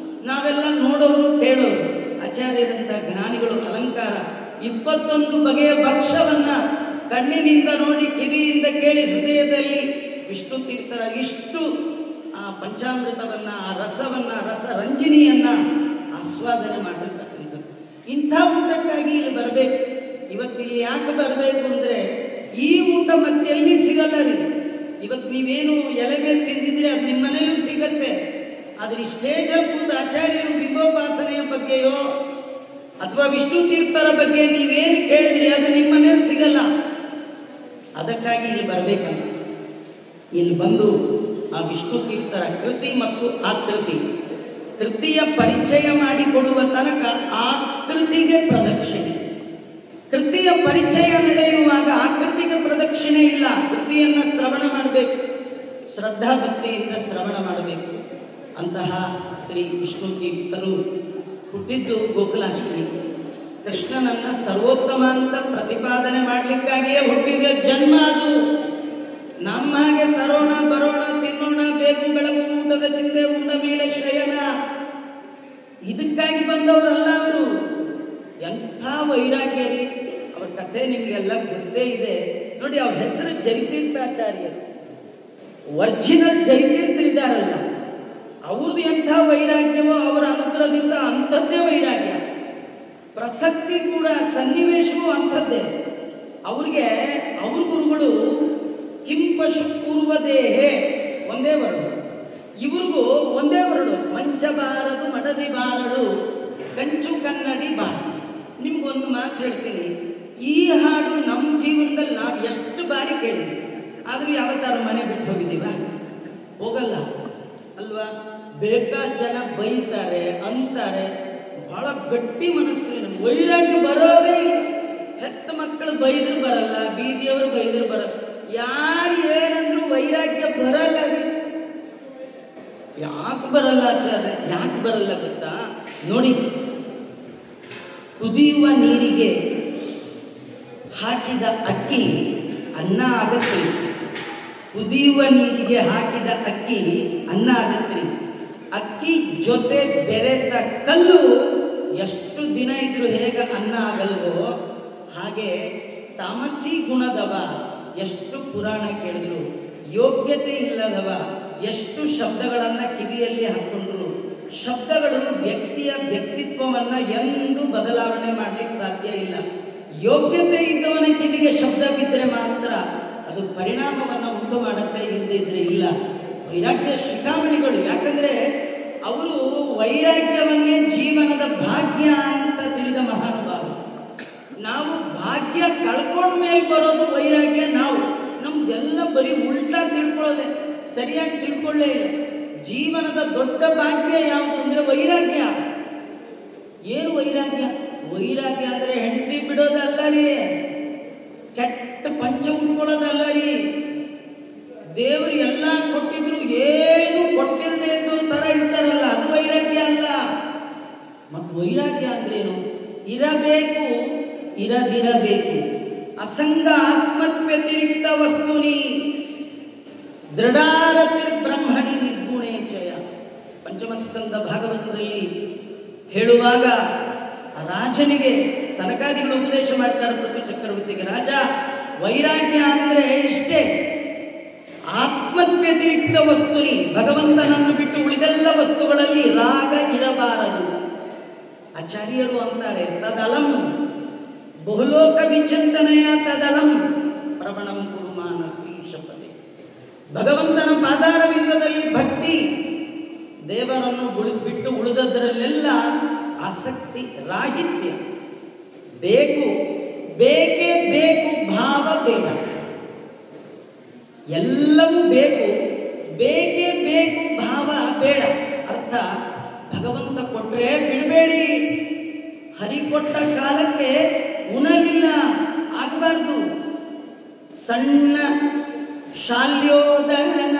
[SPEAKER 1] ನಾವೆಲ್ಲ ನೋಡೋರು ಕೇಳೋರು. ಆಚಾರ್ಯರಂತ ಜ್ಞಾನಿಗಳು ಅಲಂಕಾರ 21 ಬಗೆಯ ಭಕ್ಷ್ಯವನ್ನ ಕಣ್ಣಿನಿಂದ ನೋಡಿ, ಕಿವಿಯಿಂದ ಕೇಳಿ, ಹೃದಯದಲ್ಲಿ ವಿಷ್ಣು ತೀರ್ಥರ ಇಷ್ಟು ಆ ಪಂಚಾಮೃತವನ್ನ, ಆ ರಸವನ್ನ, ರಸರಂಜಿನಿಯನ್ನ ಆಸ್ವಾದನೆ ಮಾಡಿರ್ತಕ್ಕಂಥದ್ದು. ಇಂಥ ಊಟಕ್ಕಾಗಿ ಇಲ್ಲಿ ಬರಬೇಕು. ಇವತ್ತಿಲ್ಲಿ ಯಾಕೆ ಬರಬೇಕು ಅಂದ್ರೆ, ಈ ಊಟ ಮತ್ತೆಲ್ಲಿ ಸಿಗಲ್ಲ ರೀ. ಇವತ್ತು ನೀವೇನು ಎಲೆ ಮೇಲೆ ತಿಂದಿದ್ರೆ ಅದು ನಿಮ್ಮ ಮನೇಲೂ ಸಿಗತ್ತೆ. ಆದ್ರೆ ಈ ಸ್ಟೇಜಲ್ಲಿ ಕೂತ ಆಚಾರ್ಯರು ಬಿಂಬೋಪಾಸನೆಯ ಬಗ್ಗೆಯೋ ಅಥವಾ ವಿಷ್ಣು ತೀರ್ಥರ ಬಗ್ಗೆ ನೀವೇನು ಕೇಳಿದ್ರಿ ಅದು ನಿಮ್ಮ ಮನೇಲಿ ಸಿಗಲ್ಲ. ಅದಕ್ಕಾಗಿ ಇಲ್ಲಿ ಬರಬೇಕಂತ ಇಲ್ಲಿ ಬಂದು ಆ ವಿಷ್ಣು ತೀರ್ಥರ ಕೃತಿ ಮತ್ತು ಆಕೃತಿ, ಕೃತಿಯ ಪರಿಚಯ ಮಾಡಿಕೊಡುವ ತನಕ ಆಕೃತಿಗೆ ಪ್ರದಕ್ಷಿಣೆ. ಕೃತಿಯ ಪರಿಚಯ ನಡೆಯುವಾಗ ಆಕೃತಿಗೆ ಪ್ರದಕ್ಷಿಣೆ ಇಲ್ಲ. ಕೃತಿಯನ್ನ ಶ್ರವಣ ಮಾಡಬೇಕು, ಶ್ರದ್ಧಾ ಭಕ್ತಿಯಿಂದ ಶ್ರವಣ ಮಾಡಬೇಕು. ಅಂತಹ ಶ್ರೀ ವಿಷ್ಣು ತೀರ್ಥರು ಹುಟ್ಟಿದ್ದು ಗೋಕುಲಾಷ್ಟಮಿ. ಕೃಷ್ಣನನ್ನ ಸರ್ವೋತ್ತಮ ಅಂತ ಪ್ರತಿಪಾದನೆ ಮಾಡಲಿಕ್ಕಾಗಿಯೇ ಹುಟ್ಟಿದ ಜನ್ಮ ಅದು. ನಮ್ಮ ಹಾಗೆ ತರೋಣ ಬರೋಣ ತಿನ್ನೋಣ ಬೇಗು ಬೆಳಗು ಊಟದ ಚಿಂತೆ ಉಂಡ ಮೇಲೆ ಶಯನ ಇದಕ್ಕಾಗಿ ಬಂದವರಲ್ಲ ಅವರು. ಎಂಥ ವೈರಾಗ್ಯ ರೀ ಅವ್ರ ಕಥೆ ನಿಮಗೆಲ್ಲ ಗೊತ್ತೇ ಇದೆ ನೋಡಿ. ಅವ್ರ ಹೆಸರು ಜಯತೀರ್ಥಾಚಾರ್ಯರು. ಒರಿಜಿನಲ್ ಜಯತೀರ್ಥರಿದ್ದಾರಲ್ಲ, ಅವ್ರದ್ದು ಎಂಥ ವೈರಾಗ್ಯವೋ ಅವರ ಅನುಗ್ರಹದಿಂದ ಅಂಥದ್ದೇ ವೈರಾಗ್ಯ. ಪ್ರಸಕ್ತಿ ಕೂಡ, ಸನ್ನಿವೇಶವೂ ಅಂಥದ್ದೇ. ಅವ್ರಿಗೆ ಅವ್ರ ಗುರುಗಳು ಕಿಂಪಶು ಪೂರ್ವದೇಹೆ ಒಂದೇ ವರ್ಣ, ಇವ್ರಿಗೂ ಒಂದೇ ವರ್ಣ. ಮಂಚ ಬಾರದು ಮಡದಿ ಬಾರದು ಕಂಚು ಕನ್ನಡಿ ಬಾರ. ನಿಮ್ಗೊಂದು ಮಾತು ಹೇಳ್ತೀನಿ, ಈ ಹಾಡು ನಮ್ಮ ಜೀವನದಲ್ಲಿ ನಾವು ಎಷ್ಟು ಬಾರಿ ಕೇಳಿದ್ವಿ, ಆದ್ರೂ ಯಾವತ್ತಾರು ಮನೆ ಬಿಟ್ಟು ಹೋಗಿದ್ದೀವ? ಹೋಗಲ್ಲ ಅಲ್ವಾ? ಬೇಕಾದ ಜನ ಬೈತಾರೆ ಅಂತಾರೆ, ಬಹಳ ಗಟ್ಟಿ ಮನಸ್ಸು. ನಮ್ಮ ವೈರಾಗ್ಯ ಬರೋದೇ ಇಲ್ಲ. ಹೆತ್ತ ಮಕ್ಕಳು ಬೈದ್ರು ಬರಲ್ಲ, ಬೀದಿಯವರು ಬೈದ್ರು ಬರಲ್ಲ, ಯಾರು ಏನಂದ್ರು ವೈರಾಗ್ಯ ಬರಲ್ಲ ರೀ. ಯಾಕೆ ಬರಲ್ಲ ಆಚಾರ್ಯ? ಯಾಕೆ ಬರಲ್ಲ ಗೊತ್ತಾ? ನೋಡಿ, ಕುದಿಯುವ ನೀರಿಗೆ ಹಾಕಿದ ಅಕ್ಕಿ ಅನ್ನ ಆಗತ್ತೆ. ಕುದಿಯುವ ನೀರಿಗೆ ಹಾಕಿದ ಅಕ್ಕಿ ಅನ್ನ ಆಗತ್ತೆ. ಅಕ್ಕಿ ಜೊತೆ ಬೆರೆತ ಕಲ್ಲು ಎಷ್ಟು ದಿನ ಇದ್ರೂ ಹೇಗೆ ಅನ್ನ ಆಗಲ್ವೋ ಹಾಗೆ ತಾಮಸಿ ಗುಣದವ ಎಷ್ಟು ಪುರಾಣ ಕೇಳಿದ್ರು, ಯೋಗ್ಯತೆ ಇಲ್ಲದವ ಎಷ್ಟು ಶಬ್ದಗಳನ್ನ ಕಿವಿಯಲ್ಲಿ ಹಾಕೊಂಡ್ರು, ಶಬ್ದಗಳು ವ್ಯಕ್ತಿಯ ವ್ಯಕ್ತಿತ್ವವನ್ನ ಎಂದು ಬದಲಾವಣೆ ಮಾಡ್ಲಿಕ್ಕೆ ಸಾಧ್ಯ ಇಲ್ಲ. ಯೋಗ್ಯತೆ ಇದ್ದವನ ಕಿವಿಗೆ ಶಬ್ದ ಬಿದ್ದರೆ ಮಾತ್ರ ಅದು ಪರಿಣಾಮವನ್ನ ಉಂಟು ಮಾಡುತ್ತೆ, ಇಲ್ಲದಿದ್ರೆ ಇಲ್ಲ. ವೈರಾಗ್ಯ ಶಿಖಾಮಣಿಗಳು, ಯಾಕಂದ್ರೆ ಅವರು ವೈರಾಗ್ಯವನ್ನೇ ಜೀವನದ ಭಾಗ್ಯ ಅಂತ ತಿಳಿದ ಮಹಾನುಭಾವರು. ನಾವು ಭಾಗ್ಯ ಕಳ್ಕೊಂಡ ಮೇಲೆ ಬರೋದು ವೈರಾಗ್ಯ. ನಾವು ನಮ್ಗೆಲ್ಲ ಬರೀ ಉಲ್ಟಾ ತಿಳ್ಕೊಳ್ಳೋದೆ, ಸರಿಯಾಗಿ ತಿಳ್ಕೊಳ್ಳೇ ಇಲ್ಲ. ಜೀವನದ ದೊಡ್ಡ ಭಾಗ್ಯ ಯಾವುದು ಅಂದ್ರೆ ವೈರಾಗ್ಯ. ಏನು ವೈರಾಗ್ಯ? ವೈರಾಗ್ಯ ಅಂದ್ರೆ ಹೆಂಡತಿ ಬಿಡೋದಲ್ಲ ರೀ, ಕೆಟ್ಟ ಪಂಚ ಉಟ್ಕೊಳ್ಳೋದಲ್ಲ ರೀ. ದೇವರು ಎಲ್ಲ ಕೊಟ್ಟಿದ್ರು ಏನು ಕೊಟ್ಟಿಲ್ಲದೆ ಇದ್ದು ತರ ಇರ್ತಾರಲ್ಲ, ಅದು ವೈರಾಗ್ಯ ಅಲ್ಲ. ಮತ್ತು ವೈರಾಗ್ಯ ಅಂದ್ರೇನು? ಇರಬೇಕು, ಇರದಿರಬೇಕು. ಅಸಂಗ ಆತ್ಮವ್ಯತಿರಿಕ್ತ ವಸ್ತುನಿ ದೃಢಾರತಿರ್ ಬ್ರಹ್ಮಣಿ ನಿರ್ಗುಣೇಚಯ. ಪಂಚಮಸ್ಕಂದ ಭಾಗವತದಲ್ಲಿ ಹೇಳುವಾಗ ರಾಜನಿಗೆ ಸನಕಾದಿಗಳು ಉಪದೇಶ ಮಾಡ್ತಾರೆ, ಪೃಥ್ವಿ ಚಕ್ರವರ್ತಿಗೆ. ರಾಜ, ವೈರಾಗ್ಯ ಅಂದ್ರೆ ಇಷ್ಟೇ, ಆತ್ಮವ್ಯತಿರಿಕ್ತ ವಸ್ತುನಿ, ಭಗವಂತನನ್ನು ಬಿಟ್ಟು ಉಳಿದೆಲ್ಲ ವಸ್ತುಗಳಲ್ಲಿ ರಾಗ ಇರಬಾರದು. ಆಚಾರ್ಯರು ಅಂತಾರೆ, ತದಲಂ ಬಹುಲೋಕ ವಿಚಿಂತನೆಯ ತದಲಂ ಪ್ರವಣಂ ಕುರುಮಾನಸಿ ಶಪಥೆ. ಭಗವಂತನ ಪಾದಾರವಿಂದದಲ್ಲಿ ಭಕ್ತಿ, ದೇವರನ್ನು ಬಿಟ್ಟು ಉಳಿದದರಲ್ಲೆಲ್ಲ ಆಸಕ್ತಿ ರಾಹಿತ್ಯ. ಬೇಕು, ಬೇಕೇ ಬೇಕು ಭಾವ ಬೇಡ. ಎಲ್ಲವೂ ಬೇಕು, ಬೇಕೇ ಬೇಕು ಭಾವ ಬೇಡ. ಅರ್ಥ, ಭಗವಂತ ಕೊಟ್ರೆ ಬಿಡಬೇಡಿ. ಹರಿ ಕೊಟ್ಟ ಕಾಲಕ್ಕೆ ಉಣಲಿಲ್ಲ ಆಗಬಾರ್ದು. ಸಣ್ಣ ಶಾಲ್ಯೋದನ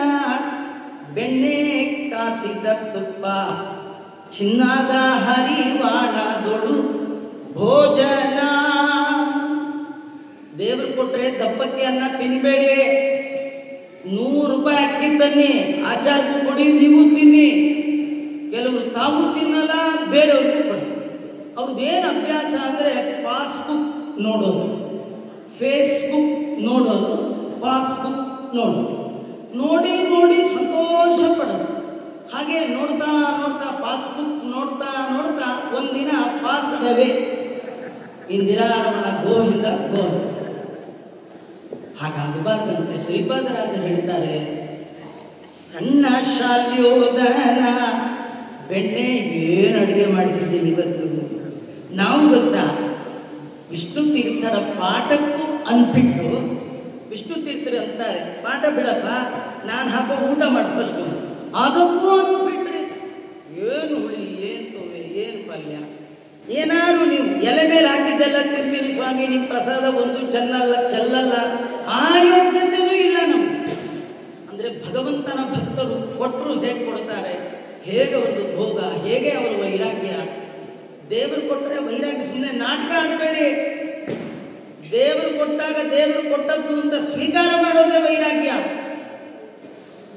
[SPEAKER 1] ಬೆಣ್ಣೆ ಕಾಸಿದ ತುಪ್ಪ ಚಿನ್ನದ ಹರಿವಾಣದೊಳು ಭೋಜನ. ದೇವರು ಕೊಟ್ರೆ ದಪ್ಪಕ್ಕೆ ಅನ್ನ ತಿನ್ಬೇಡಿ. 100 ರೂಪಾಯಿ ಅಕ್ಕಿ ತನ್ನಿ, ಆಚಾರ್ಯಗೂ ಕೊಡಿ, ನೀವು ತಿನ್ನಿ. ಕೆಲವರು ತಾವು ತಿನ್ನಲ್ಲ, ಬೇರೆಯವ್ರಿಗೂ ಕೊಡಿ. ಅವ್ರದ್ದೇನು ಅಭ್ಯಾಸ ಅಂದ್ರೆ ಪಾಸ್ಬುಕ್ ನೋಡೋದು, ಫೇಸ್ಬುಕ್ ನೋಡೋದು, ಪಾಸ್ಬುಕ್ ನೋಡೋದು, ನೋಡಿ ನೋಡಿ ಸಂತೋಷ ಪಡೋದು. ಹಾಗೆ ನೋಡ್ತಾ ನೋಡ್ತಾ ಪಾಸ್ಬುಕ್ ನೋಡ್ತಾ ನೋಡ್ತಾ ಒಂದಿನ ಪಾಸ್ ಡವೆ ಇಂದಿರಾರಮಣ ಗೋವಿಂದ ಗೋವಿಂದ. ಹಾಗಾಗಬಾರ್ದಂತೆ ಶ್ರೀಪಾದರಾಜರು ಹೇಳ್ತಾರೆ, ಸಣ್ಣ ಶಾಲ್ಯೋದನ ಬೆಣ್ಣೆ ಏನು ಅಡುಗೆ ಮಾಡಿಸಿದ್ದಿಲ್ಲ ಇವತ್ತು. ನಾವು ಗೊತ್ತಾ, ವಿಷ್ಣು ತೀರ್ಥರ ಪಾಠಕ್ಕೂ ಅನ್ಫಿಟ್ಟು. ವಿಷ್ಣು ತೀರ್ಥರು ಅಂತಾರೆ, ಪಾಠ ಬಿಡಪ್ಪ, ನಾನು ಹಾಕೋ ಊಟ ಮಾಡಿ ಫಸ್ಟು, ಅದಕ್ಕೂ ಅನ್ಫಿಟ್ರಿ. ಏನು ಹುಳಿ, ಏನು ತೊವೆ, ಏನು ಪಲ್ಯ, ಏನಾದ್ರು ನೀವು ಎಲೆ ಮೇಲೆ ಹಾಕಿದ್ದೆಲ್ಲ ತಿಂತೀರಿ ಸ್ವಾಮಿ, ನಿಮ್ಮ ಪ್ರಸಾದ ಒಂದು ಚೆಲ್ಲಲ್ಲ, ಆ ಯೋಗ್ಯತೆಯೂ ಇಲ್ಲ ನಮ್ಗೆ. ಅಂದ್ರೆ ಭಗವಂತನ ಭಕ್ತರು ಕೊಟ್ಟರು ಹೇಗೆ ಕೊಡ್ತಾರೆ, ಹೇಗೆ ಒಂದು ಭೋಗ, ಹೇಗೆ ಅವರ ವೈರಾಗ್ಯ. ದೇವರು ಕೊಟ್ಟರೆ ವೈರಾಗ್ಯ, ಸುಮ್ಮನೆ ನಾಟಕ ಆಡಬೇಡಿ. ದೇವರು ಕೊಟ್ಟಾಗ ದೇವರು ಕೊಟ್ಟದ್ದು ಅಂತ ಸ್ವೀಕಾರ ಮಾಡೋದೇ ವೈರಾಗ್ಯ.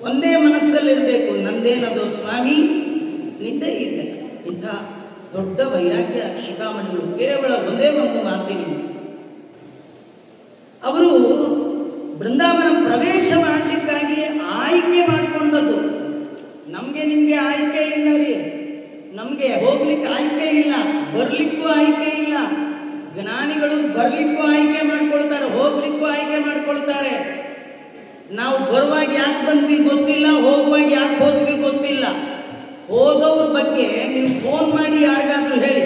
[SPEAKER 1] ಒಂದೇ ಮನಸ್ಸಲ್ಲಿರಬೇಕು, ನಂದೇನದು ಸ್ವಾಮಿ, ನಿಂದೇ ಇದೆ. ಇಂಥ ದೊಡ್ಡ ವೈರಾಗ್ಯ ಶಿಖಾಮಣಿಗಳು ಕೇವಲ ಒಂದೇ ಒಂದು ಮಾತಿನಿಂದ. ಅವರು ಬೃಂದಾವನ ಪ್ರವೇಶ ಮಾಡಲಿಕ್ಕಾಗಿ ಆಯ್ಕೆ ಮಾಡಿಕೊಂಡದ್ದು. ನಮ್ಗೆ ನಿಮ್ಗೆ ಆಯ್ಕೆ ಇಲ್ಲ ರೀ. ನಮ್ಗೆ ಹೋಗ್ಲಿಕ್ಕೆ ಆಯ್ಕೆ ಇಲ್ಲ, ಬರ್ಲಿಕ್ಕೂ ಆಯ್ಕೆ ಇಲ್ಲ. ಜ್ಞಾನಿಗಳು ಬರ್ಲಿಕ್ಕೂ ಆಯ್ಕೆ ಮಾಡ್ಕೊಳ್ತಾರೆ, ಹೋಗ್ಲಿಕ್ಕೂ ಆಯ್ಕೆ ಮಾಡ್ಕೊಳ್ತಾರೆ. ನಾವು ಬರುವಾಗ ಯಾಕೆ ಬಂದ್ವಿ ಗೊತ್ತಿಲ್ಲ, ಹೋಗುವಾಗ ಯಾಕೆ ಹೋದ್ವಿ ಗೊತ್ತಿಲ್ಲ. ಹೋದವ್ರ ಬಗ್ಗೆ ನೀವು ಫೋನ್ ಮಾಡಿ ಯಾರಿಗಾದ್ರೂ ಹೇಳಿ,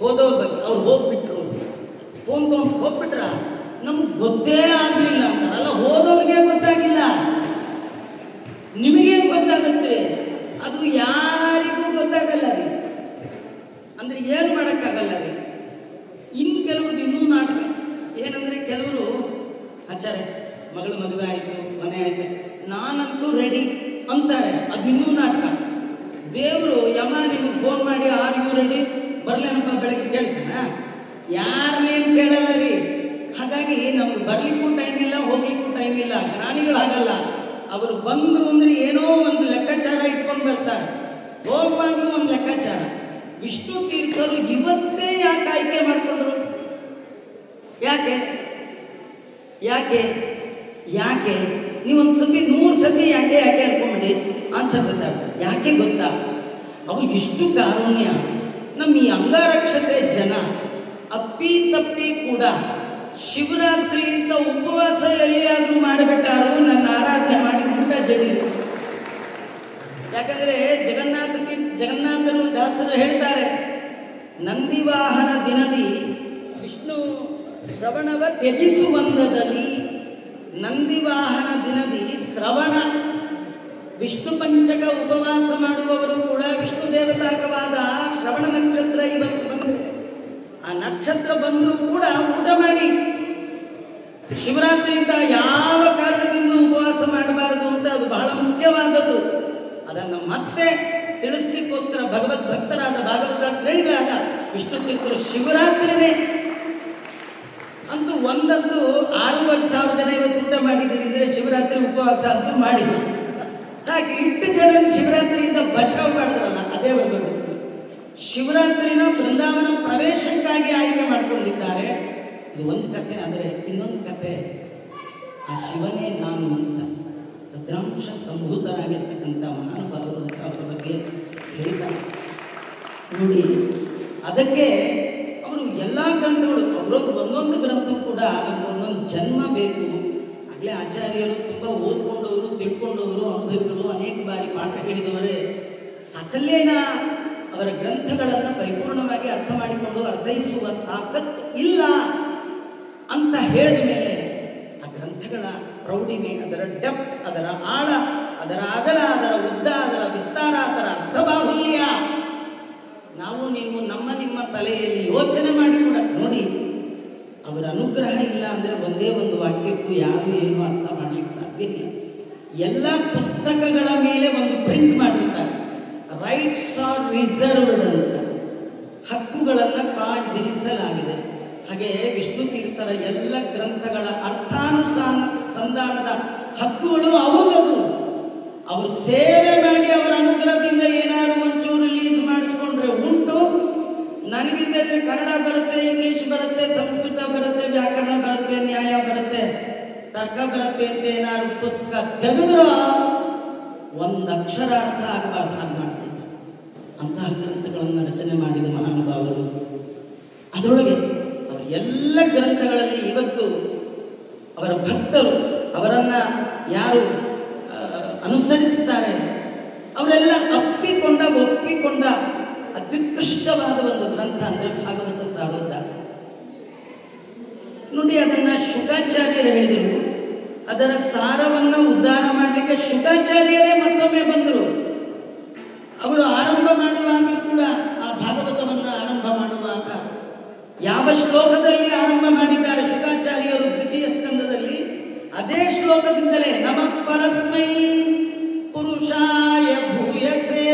[SPEAKER 1] ಹೋದವ್ರ ಬಗ್ಗೆ ಅವ್ರು ಹೋಗ್ಬಿಟ್ರು, ಫೋನ್ ತಗೊಂಡು ಹೋಗ್ಬಿಟ್ರ, ನಮ್ಗೆ ಗೊತ್ತೇ ಆಗ್ಲಿಲ್ಲ ಅಂತಾರಲ್ಲ. ಹೋದವ್ರಿಗೆ ಗೊತ್ತಾಗಿಲ್ಲ, ನಿಮಗೇನು ಗೊತ್ತಾಗುತ್ತೆ? ಅದು ಯಾರಿಗೂ ಗೊತ್ತಾಗಲ್ಲ ರೀ. ಅಂದ್ರೆ ಏನು ಮಾಡಕ್ಕಾಗಲ್ಲ ರೀ. ಇನ್ನು ಕೆಲವ್ರದ್ದು ಇನ್ನೂ ನಾಟಕ ಏನಂದ್ರೆ, ಕೆಲವರು ಆಚಾರ್ಯ ಮಗಳ ಮದುವೆ ಆಯ್ತು, ಮನೆ ಆಯ್ತು, ನಾನಂತೂ ರೆಡಿ ಅಂತಾರೆ. ಅದು ಇನ್ನೂ ನಾಟಕ. ದೇವರು ಯಮ ನಿಮಗೆ ಫೋನ್ ಮಾಡಿ ಆರ್ ಯು ರೆಡಿ, ಬರ್ಲೇನಪ್ಪ ಬೆಳಗ್ಗೆ ಕೇಳ್ತಾನ? ಯಾರನ್ನೇನು ಕೇಳಲ್ಲ ರೀ. ಹಾಗಾಗಿ ನಮ್ಗೆ ಬರ್ಲಿಕ್ಕೂ ಟೈಮ್ ಇಲ್ಲ, ಹೋಗ್ಲಿಕ್ಕೂ ಟೈಮ್ ಇಲ್ಲ. ಜ್ಞಾನಿಗಳು ಆಗಲ್ಲ. ಅವರು ಬಂದ್ರು ಅಂದ್ರೆ ಏನೋ ಒಂದು ಲೆಕ್ಕಾಚಾರ ಇಟ್ಕೊಂಡು ಬರ್ತಾರೆ, ಹೋಗುವಾಗಲೂ ಒಂದು ಲೆಕ್ಕಾಚಾರ. ವಿಷ್ಣು ತೀರ್ಥರು ಇವತ್ತೇ ಯಾಕೆ ಆಯ್ಕೆ ಮಾಡಿಕೊಂಡ್ರು? ಯಾಕೆ ಯಾಕೆ ಯಾಕೆ ನೀವೊಂದು ಸತಿ 100 ಸತಿ ಯಾಕೆ ಯಾಕೆ ಅನ್ಕೊಂಬಿಡಿ, ಆನ್ಸರ್ ಗೊತ್ತಾಗ್ತದೆ. ಯಾಕೆ ಗೊತ್ತಾ? ಅವ್ರಿಗೆ ಇಷ್ಟು ಕಾರುಣ್ಯ. ನಮ್ಮ ಈ ಅಂಗರಕ್ಷತೆ ಜನ ಅಪ್ಪಿ ತಪ್ಪಿ ಕೂಡ ಶಿವರಾತ್ರಿ ಅಂತ ಉಪವಾಸ ಎಲ್ಲಿಯಾದ್ರೂ ಮಾಡಿಬಿಟ್ಟಾರು, ನನ್ನ ಆರಾಧನೆ ಮಾಡಿ ಊಟ ಜಡಿ. ಯಾಕಂದ್ರೆ ಜಗನ್ನಾಥರು ದಾಸರು ಹೇಳ್ತಾರೆ, ನಂದಿವಾಹನ ದಿನದಿ ವಿಷ್ಣು ಶ್ರವಣವ ತ್ಯಜಿಸುವಂದದಲ್ಲಿ. ನಂದಿವಾಹನ ದಿನದಿ ಶ್ರವಣ, ವಿಷ್ಣು ಪಂಚಕ ಉಪವಾಸ ಮಾಡುವವರು ಕೂಡ ವಿಷ್ಣು ದೇವತಾಕವಾದ ಶ್ರವಣ ನಕ್ಷತ್ರ ಇವತ್ತು ಬಂದಿದೆ. ಆ ನಕ್ಷತ್ರ ಬಂದರೂ ಕೂಡ ಊಟ ಮಾಡಿ. ಶಿವರಾತ್ರಿಯಿಂದ ಯಾವ ಕಾರಣದಿಂದ ಉಪವಾಸ ಮಾಡಬಾರದು ಅಂತ ಅದು ಬಹಳ ಮುಖ್ಯವಾದದ್ದು. ಅದನ್ನು ಮತ್ತೆ ತಿಳಿಸ್ಲಿಕ್ಕೋಸ್ಕರ ಭಗವದ್ ಭಕ್ತರಾದ ಭಾಗವತಾತ್ರೇಳಿಗಳಾದ ವಿಷ್ಣು ತೀರ್ಥರು ಶಿವರಾತ್ರಿನೇ ಅಂತೂ ಒಂದದ್ದು 6,500 ಜನ ಇವತ್ತು ಊಟ ಮಾಡಿದ್ದೀರಿ ಅಂದರೆ ಶಿವರಾತ್ರಿ ಉಪವಾಸ ಅಂತೂ ಮಾಡಿದ್ರು. ಹಾಗೆ 8 ಜನ ಶಿವರಾತ್ರಿಯಿಂದ ಬಚಾವ್ ಮಾಡಿದ್ರಲ್ಲ, ಅದೇ ಒಂದು ಶಿವರಾತ್ರಿನ ಬೃಂದಾವನ ಪ್ರವೇಶಕ್ಕಾಗಿ ಆಯ್ಕೆ ಮಾಡಿಕೊಂಡಿದ್ದಾರೆ. ಇದು ಒಂದು ಕಥೆ. ಆದರೆ ಇನ್ನೊಂದು ಕಥೆ, ಆ ಶಿವನೇ ನಾನು ಅಂತ ಭದ್ರಾಂಶ ಸಂಭೂತರಾಗಿರ್ತಕ್ಕಂಥ ಮಹಾನುಭಾವರಂತ ಅವರ ಬಗ್ಗೆ ಹೇಳ್ತಾರೆ ನೋಡಿ. ಅದಕ್ಕೆ ಅವರು ಎಲ್ಲ ಗ್ರಂಥಗಳು, ಅವರೊಂದು ಒಂದೊಂದು ಗ್ರಂಥ ಕೂಡ ನಮ್ಗೆ ಒಂದೊಂದು ಜನ್ಮ ಬೇಕು. ಆಗಲೇ ಆಚಾರ್ಯರು ತುಂಬ ಓದ್ಕೊಂಡವರು, ತಿಳ್ಕೊಂಡವರು, ಅನುಭವಿಗಳು, ಅನೇಕ ಬಾರಿ ಪಾಠ ಹೇಳಿದವರೇ ಸಕಲೇನ ಅವರ ಗ್ರಂಥಗಳನ್ನು ಪರಿಪೂರ್ಣವಾಗಿ ಅರ್ಥ ಮಾಡಿಕೊಂಡು ಅರ್ಥೈಸುವ ತಾಕತ್ತು ಇಲ್ಲ ಅಂತ ಹೇಳಿದ ಮೇಲೆ ಆ ಗ್ರಂಥಗಳ ಪ್ರೌಢಿಮೆ, ಅದರ ಡೆಪ್ತ್, ಅದರ ಆಳ, ಅದರ ಅಗಲ, ಅದರ ಉದ್ದ, ಅದರ ವಿಸ್ತಾರ, ಅದರ ಅರ್ಥಬಾಹುಲ್ಯ ನಾವು ನೀವು ನಿಮ್ಮ ತಲೆಯಲ್ಲಿ ಯೋಚನೆ ಮಾಡಿ ಕೂಡ ನೋಡಿ. ಅವರ ಅನುಗ್ರಹ ಇಲ್ಲ ಅಂದರೆ ಒಂದೇ ಒಂದು ವಾಕ್ಯಕ್ಕೂ ಯಾರು ಏನು ಅರ್ಥ ಮಾಡಲಿಕ್ಕೆ ಸಾಧ್ಯ ಇಲ್ಲ. ಎಲ್ಲ ಪುಸ್ತಕಗಳ ಮೇಲೆ ಒಂದು ಪ್ರಿಂಟ್ ಮಾಡಿರ್ತಾರೆ, ರೈಟ್ಸ್ ಆರ್ ರಿಸರ್ವ್ಡ್ ಅಂತ, ಹಕ್ಕುಗಳನ್ನು ಕಾಯ್ದಿರಿಸಲಾಗಿದೆ. ಹಾಗೆ ವಿಷ್ಣು ತೀರ್ಥರ ಎಲ್ಲ ಗ್ರಂಥಗಳ ಅರ್ಥಾನುಸಂಧಾನದ ಹಕ್ಕುಗಳು ಅವರದು. ಅವರು ಸೇವೆ ಮಾಡಿ ಅವರ ಅನುಗ್ರಹದಿಂದ ಏನಾದ್ರು ಒಂಚೂರು ರಿಲೀಸ್ ಮಾಡಿಸ್ಕೊಂಡ್ರೆ ಉಂಟು. ನನಗಿದ್ರೆ ಕನ್ನಡ ಬರುತ್ತೆ, ಇಂಗ್ಲಿಷ್ ಬರುತ್ತೆ, ಸಂಸ್ಕೃತ ಬರುತ್ತೆ, ವ್ಯಾಕರಣ ಬರುತ್ತೆ, ನ್ಯಾಯ ಬರುತ್ತೆ, ತರ್ಕ ಬರುತ್ತೆ ಅಂತ ಏನಾದ್ರು ಪುಸ್ತಕ ತೆಗೆದ್ರು ಒಂದು ಅಕ್ಷರ ಅರ್ಥ ಆಗಬಾರ್ದು ಹಾಗೆ ಮಾಡ್ಬಿಡ್ತಾರೆ. ಅಂತಹ ಗ್ರಂಥಗಳನ್ನು ರಚನೆ ಮಾಡಿದ ಮಹಾನುಭಾವರು. ಅದರೊಳಗೆ ಅವರ ಎಲ್ಲ ಗ್ರಂಥಗಳಲ್ಲಿ ಇವತ್ತು ಅವರ ಭಕ್ತರು ಅವರನ್ನ ಯಾರು ಅನುಸರಿಸ್ತಾರೆ ಅವರೆಲ್ಲ ಒಪ್ಪಿಕೊಂಡ ಅತ್ಯುತ್ಕೃಷ್ಟವಾದ ಒಂದು ಗ್ರಂಥ ಅಂದ್ರೆ ಭಾಗವತ ಸಾರೋದ್ಧ. ನೋಡಿ, ಅದನ್ನ ಶುಕಾಚಾರ್ಯರು ಹೇಳಿದರು. ಅದರ ಸಾರವನ್ನ ಉದ್ಧಾರ ಮಾಡಲಿಕ್ಕೆ ಶುಕಾಚಾರ್ಯರೇ ಮತ್ತೊಮ್ಮೆ ಬಂದರು. ಅವರು ಆರಂಭ ಮಾಡುವಾಗಲೂ ಕೂಡ ಆ ಭಾಗವತವನ್ನ ಆರಂಭ ಮಾಡುವಾಗ ಯಾವ ಶ್ಲೋಕದಲ್ಲಿ ಆರಂಭ ಮಾಡಿದ್ದಾರೆ ಶುಕಾಚಾರ್ಯರು ದ್ವಿತೀಯ ಸ್ಕಂದದಲ್ಲಿ, ಅದೇ ಶ್ಲೋಕದಿಂದಲೇ ನಮಃ ಪರಸ್ಮೈ ಪುರುಷಾಯ ಭೂಯಸೆ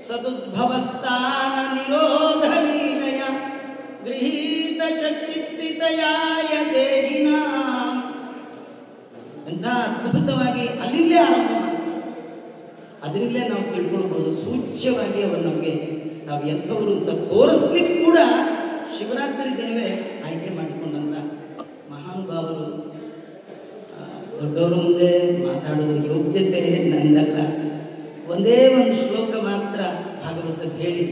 [SPEAKER 1] ಸದುದ್ಭವಸ್ಥಾನ ನಿರೋಧ ಲೀಲಯ ಗೃಹೀತ ಶಕ್ತಿ ತ್ರಿತಯಾಯ ದೇಹಿನ ಅಂತ ಅದ್ಭುತವಾಗಿ ಅಲ್ಲಿಂದಲೇ ಆರಂಭ ಮಾಡ್ತಾರೆ. ಅದರಿಂದಲೇ ನಾವು ತಿಳ್ಕೊಳ್ಬಹುದು ಸೂಚ್ಯವಾಗಿ ಅವರು ನಮಗೆ ನಾವು ಎಂಥವರು ಅಂತ ತೋರಿಸ್ಲಿಕ್ಕೆ ಕೂಡ ಶಿವರಾತ್ರಿ ದಿನವೇ ಆಯ್ಕೆ ಮಾಡಿಕೊಂಡಂತ ಮಹಾನುಭಾವರು. ದೊಡ್ಡವರ ಮುಂದೆ ಮಾತಾಡುವ ಯೋಗ್ಯತೆ ನಂದಲ್ಲ. ಒಂದೇ ಒಂದು ಶ್ಲೋಕ ಮಾತ್ರ ಭಾಗವತದ ಹೇಳಿ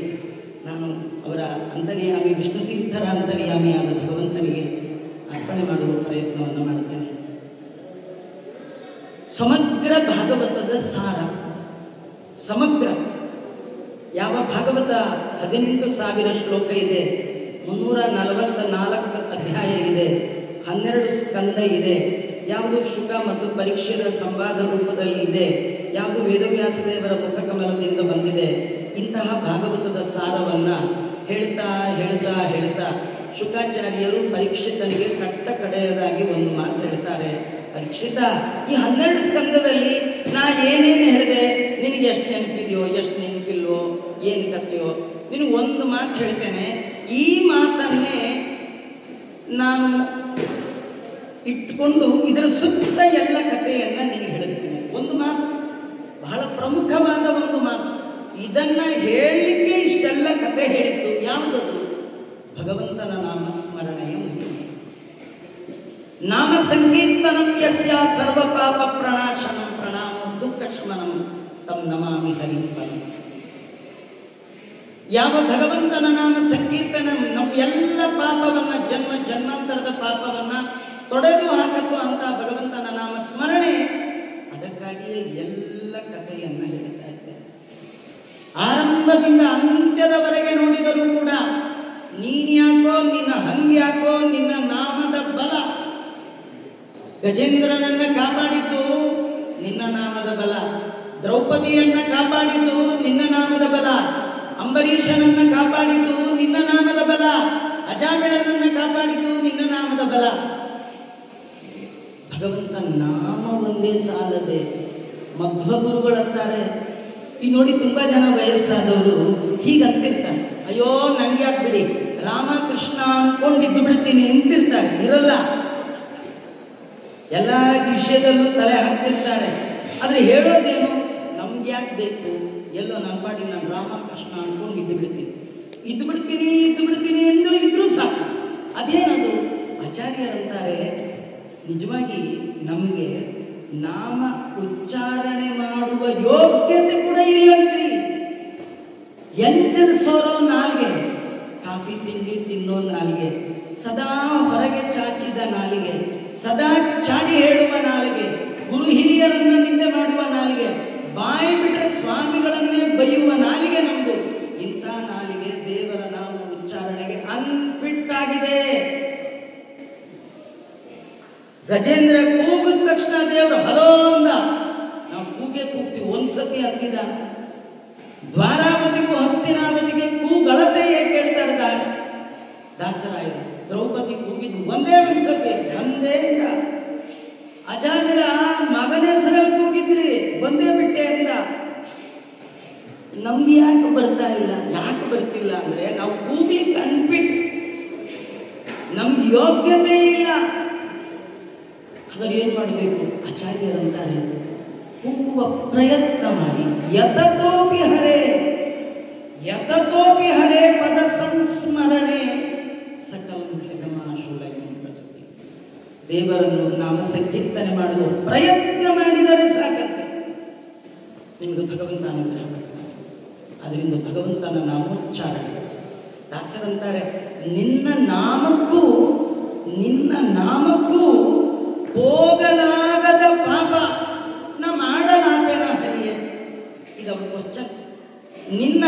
[SPEAKER 1] ನಾನು ಅವರ ಅಂತರ್ಯಾಮಿ ವಿಷ್ಣು ತೀರ್ಥರ ಅಂತರ್ಯಾಮಿಯಾದ ಭಗವಂತನಿಗೆ ಅರ್ಪಣೆ ಮಾಡುವ ಪ್ರಯತ್ನವನ್ನು ಮಾಡುತ್ತೇನೆ. ಸಮಗ್ರ ಭಾಗವತದ ಸಾರ, ಸಮಗ್ರ ಯಾವ ಭಾಗವತ 18,000 ಶ್ಲೋಕ ಇದೆ, 344 ಅಧ್ಯಾಯ ಇದೆ, 12 ಸ್ಕಂದ ಇದೆ, ಯಾವುದು ಶುಕ ಮತ್ತು ಪರೀಕ್ಷೆಯ ಸಂವಾದ ರೂಪದಲ್ಲಿ ಇದೆ, ಯಾವುದು ವೇದವ್ಯಾಸ ದೇವರ ಮುಖಕಮಲದಿಂದ ಬಂದಿದೆ. ಇಂತಹ ಭಾಗವತದ ಸಾರವನ್ನ ಹೇಳ್ತಾ ಹೇಳ್ತಾ ಹೇಳ್ತಾ ಶುಕಾಚಾರ್ಯರು ಪರೀಕ್ಷಿತನಿಗೆ ಕಟ್ಟ ಕಡೆಯದಾಗಿ ಒಂದು ಮಾತು ಹೇಳ್ತಾರೆ. ಪರೀಕ್ಷಿತ, ಈ 12 ಸ್ಕಂದದಲ್ಲಿ ನಾ ಏನೇನು ಹೇಳಿದೆ ನಿನಗೆ ಎಷ್ಟು ನೆನಪಿದೆಯೋ ಎಷ್ಟು ನೆನಪಿಲ್ವೋ ಏನು ಕಥೆಯೋ, ನಿನಗೆ ಒಂದು ಮಾತು ಹೇಳ್ತೇನೆ. ಈ ಮಾತನ್ನೇ ನಾನು ಇಟ್ಕೊಂಡು ಇದರ ಸುತ್ತ ಎಲ್ಲ ಕಥೆಯನ್ನ ನಿನಗೆ ಹೇಳುತ್ತೇನೆ. ಒಂದು ಮಾತು, ಬಹಳ ಪ್ರಮುಖವಾದ ಒಂದು ಮಾತು. ಇದನ್ನ ಹೇಳಲಿಕ್ಕೆ ಇಷ್ಟೆಲ್ಲ ಕಥೆ ಹೇಳಿದ್ದು ಯಾವುದದು? ಭಗವಂತನ ನಾಮ ಸ್ಮರಣೆಯ ಮಹಿಮೆ. ನಾಮ ಸಂಕೀರ್ತನಂ ಯಸ್ಯ ಸರ್ವ ಪಾಪ ಪ್ರಣಾಶನಂ ಪ್ರಣಾಮೋ ದುಃಖ ಶಮನಂ ತಂ ನಮಾಮಿ ಹರಿಂ ಪರಂ. ಯಾವ ಭಗವಂತನ ನಾಮ ಸಂಕೀರ್ತನ ನಮ್ಮ ಎಲ್ಲ ಪಾಪವನ್ನ ಜನ್ಮಾಂತರದ ಪಾಪವನ್ನ ತೊಡೆದು ಹಾಕತ್ತು ಅಂತ ಭಗವಂತನ ನಾಮ ಸ್ಮರಣೆ, ಅದಕ್ಕಾಗಿಯೇ ಎಲ್ಲ ಕಥೆಯನ್ನ ಹೇಳ್ತಾ ಇದ್ದೇನೆ. ಆರಂಭದಿಂದ ಅಂತ್ಯದವರೆಗೆ ನೋಡಿದರೂ ಕೂಡ ನೀನ್ಯಾಕೋ, ನಿನ್ನ ಹಂಗ್ಯಾಕೋ, ನಿನ್ನ ನಾಮದ ಬಲ. ಗಜೇಂದ್ರನನ್ನ ಕಾಪಾಡಿದ್ದು ನಿನ್ನ ನಾಮದ ಬಲ, ದ್ರೌಪದಿಯನ್ನ ಕಾಪಾಡಿದ್ದು ನಿನ್ನ ನಾಮದ ಬಲ, ಅಂಬರೀಷನನ್ನ ಕಾಪಾಡಿದ್ದು ನಿನ್ನ ನಾಮದ ಬಲ, ಅಜಾಮಿಳನನ್ನ ಕಾಪಾಡಿದ್ದು ನಿನ್ನ ನಾಮದ ಬಲ. ಭಗವಂತ ನಾಮ ಒಂದೇ ಸಾಲದೆ. ಮಧ್ವ ಗುರುಗಳಂತಾರೆ, ಈ ನೋಡಿ ತುಂಬಾ ಜನ ವಯಸ್ಸಾದವರು ಹೀಗಂತಿರ್ತಾರೆ, ಅಯ್ಯೋ ನಂಗೆ ಯಾಕೆ ರಾಮ ಕೃಷ್ಣ ಅನ್ಕೊಂಡಿದ್ದು ಬಿಡ್ತೀನಿ ಅಂತಿರ್ತಾರೆ. ಇರಲ್ಲ, ಎಲ್ಲ ವಿಷಯದಲ್ಲೂ ತಲೆ ಹಾಕ್ತಿರ್ತಾರೆ. ಆದ್ರೆ ಹೇಳೋದೇನು, ನಮ್ಗೆ ಯಾಕೆ ಬೇಕು, ಎಲ್ಲೋ ನನ್ನ ಪಾಡಿ ನಾನು ರಾಮ ಕೃಷ್ಣ ಅನ್ಕೊಂಡು ಇದ್ದು ಬಿಡ್ತೀನಿ ಎಂದು ಇದ್ರೂ ಸಾಕು. ಅದೇನದು? ಆಚಾರ್ಯರಂತಾರೆ, ನಿಜವಾಗಿ ನಮ್ಗೆ ನಾಮ ಉಚ್ಚಾರಣೆ ಮಾಡುವ ಯೋಗ್ಯತೆ ಕೂಡ ಇಲ್ಲಂತ್ರಿ. ಎಂಜಲಿಸೋರೋ ನಾಲ್ಗೆ, ಕಾಫಿ ತಿಂಡಿ ತಿನ್ನೋ ನಾಲ್ಗೆ, ಸದಾ ಹೊರಗೆ ಚಾಚಿದ ನಾಲಿಗೆ, ಸದಾ ಚಾಡಿ ಹೇಳುವ ನಾಲಿಗೆ, ಗುರು ಹಿರಿಯರನ್ನ ನಿಂದೆ ಮಾಡುವ ನಾಲಿಗೆ, ಬಾಯಿ ಬಿಟ್ರೆ ಸ್ವಾಮಿಗಳನ್ನೇ ಗಜೇಂದ್ರ ಕೂಗಿದ ತಕ್ಷಣ ದೇವರು ಹಲೋ ಅಂದ. ನಾವು ಕೂಗೆ ಕೂಗ್ತೀವಿ, ಒಂದ್ಸತಿ ಅಂದಿದ. ದ್ವಾರಾವತಿಗೂ ಹಸ್ತಿನಾವತಿಗೆ ಕೂಗಳತೆಯೇ ಕೇಳ್ತಾ ಇದ್ದಾರೆ ದಾಸರಾಯರು. ದ್ರೌಪದಿ ಕೂಗಿದ್ದು ಒಂದೇ ಒಂದ್ಸತಿ, ಒಂದೇ ಇಂದ. ಅಜಾಮಿಳ ಮಗನ ಹೆಸರಲ್ಲಿ ಕೂಗಿದ್ರಿ, ಬಂದೇ ಬಿಟ್ಟೆ ಅಂದ. ನಮ್ಗೆ ಯಾಕೆ ಬರ್ತಾ ಇಲ್ಲ? ಯಾಕೆ ಬರ್ತಿಲ್ಲ ಅಂದ್ರೆ ನಾವು ಕೂಗ್ಲಿಕ್ಕೆ ಅನ್ಫಿಟ್, ನಮ್ಗೆ ಯೋಗ್ಯತೆ ಇಲ್ಲ. ಹಾಗಾದ್ರೆ ಏನ್ ಮಾಡಬೇಕು? ಆಚಾರ್ಯರಂತಾರೆ ಕೂಗುವ ಪ್ರಯತ್ನ ಮಾಡಿ. ಯತತೋಪಿ ಹರೇ, ಯತತೋಪಿ ಹರೇ ಪದ ಸಂಸ್ಮರಣೆ ಸಕಲ ಹೆಗಮಾಶುಲೈ ಭಜತಿ. ದೇವರನ್ನು ನಾಮ ಸಂಕೀರ್ತನೆ ಮಾಡುವ ಪ್ರಯತ್ನ ಮಾಡಿದರೆ ಸಾಕಂತೆ ನಿಮ್ಗೆ ಭಗವಂತ ಅನುಗ್ರಹ ಮಾಡ್ತಾನೆ. ಅದರಿಂದ ಭಗವಂತನ ನಾಮೋಚ್ಚಾರಣೆ. ದಾಸರಂತಾರೆ ನಿನ್ನ ನಾಮಕ್ಕೂ ಹೋಗಲಾಗದ ಪಾಪ ನ ಮಾಡಲಾಪೆನ ಹರಿಯೇ. ಇದೊಂದು ಕ್ವಶನ್. ನಿನ್ನ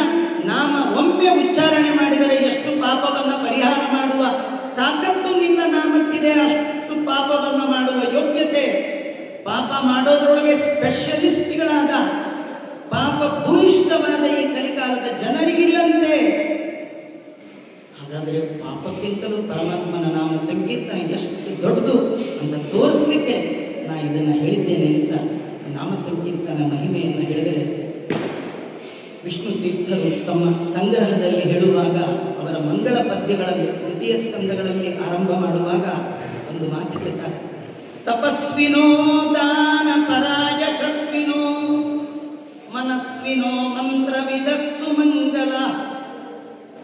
[SPEAKER 1] ನಾಮ ಒಮ್ಮೆ ಉಚ್ಚಾರಣೆ ಮಾಡಿದರೆ ಎಷ್ಟು ಪಾಪವನ್ನು ಪರಿಹಾರ ಮಾಡುವ ತಾಕತ್ತು ನಿನ್ನ ನಾಮಕ್ಕಿದೆ, ಅಷ್ಟು ಪಾಪವನ್ನು ಮಾಡುವ ಯೋಗ್ಯತೆ ಪಾಪ ಮಾಡೋದ್ರೊಳಗೆ ಸ್ಪೆಷಲಿಸ್ಟ್ಗಳಾದ ಪಾಪ ಭೂಯಿಷ್ಠವಾದ ಈ ಕಲಿಕಾಲದ ಜನರಿಗಿಲ್ಲಂತೆ. ಹಾಗಾದರೆ ಪಾಪಕ್ಕಿಂತಲೂ ಪರಮಾತ್ಮನ ನಾಮ ಸಂಕೀರ್ತನೆ ಎಷ್ಟು ದೊಡ್ಡದು ಅಂತ ತೋರಿಸ್ಲಿಕ್ಕೆ ನಾ ಇದನ್ನು ಹೇಳಿದ್ದೇನೆ ಅಂತ ನಾಮ ಸಂಕೀರ್ತನ ಮಹಿಮೆಯನ್ನು ಹೇಳಿದರೆ, ವಿಷ್ಣು ತೀರ್ಥರು ತಮ್ಮ ಸಂಗ್ರಹದಲ್ಲಿ ಹೇಳುವಾಗ ಅವರ ಮಂಗಳ ಪದ್ಯಗಳಲ್ಲಿ ತೃತೀಯ ಸ್ಕಂದಗಳಲ್ಲಿ ಆರಂಭ ಮಾಡುವಾಗ ಒಂದು ಮಾತು ಹೇಳ್ತಾರೆ. ತಪಸ್ವಿನೋ ದಾನ ಪರಾಯಶಸ್ವಿನೋ ಮನಸ್ವಿನೋ ಮಂತ್ರವಿದಸ್ಸು ಮಂಗಲ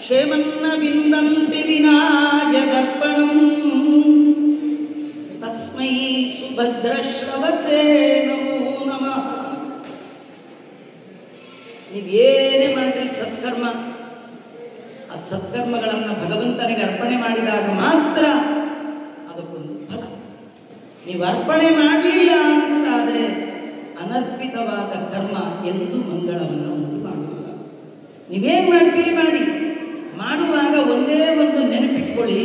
[SPEAKER 1] ಕ್ಷೇಮನ್ನ ವಿಂದಂತಿ ವಿನಾಯದರ್ಪಣಂ ತಸ್ಮೈ ಸುಭದ್ರಶ್ರವಸೇ ನಮೋ ನಮಃ. ನೀವೇನೇ ಮಾಡ್ರಿ ಸತ್ಕರ್ಮ, ಆ ಸತ್ಕರ್ಮಗಳನ್ನು ಭಗವಂತನಿಗೆ ಅರ್ಪಣೆ ಮಾಡಿದಾಗ ಮಾತ್ರ ಅದಕ್ಕೊಂದು ಫಲ. ನೀವು ಅರ್ಪಣೆ ಮಾಡಲಿಲ್ಲ ಅಂತಾದರೆ ಅನರ್ಪಿತವಾದ ಕರ್ಮ ಎಂದು ಮಂಗಳವನ್ನು ಉಂಟು ಮಾಡುವುದಿಲ್ಲ. ನೀವೇನ್ ಮಾಡ್ತೀರಿ ಮಾಡಿ, ಮಾಡುವಾಗ ಒಂದೇ ಒಂದು ನೆನಪಿಟ್ಕೊಳ್ಳಿ,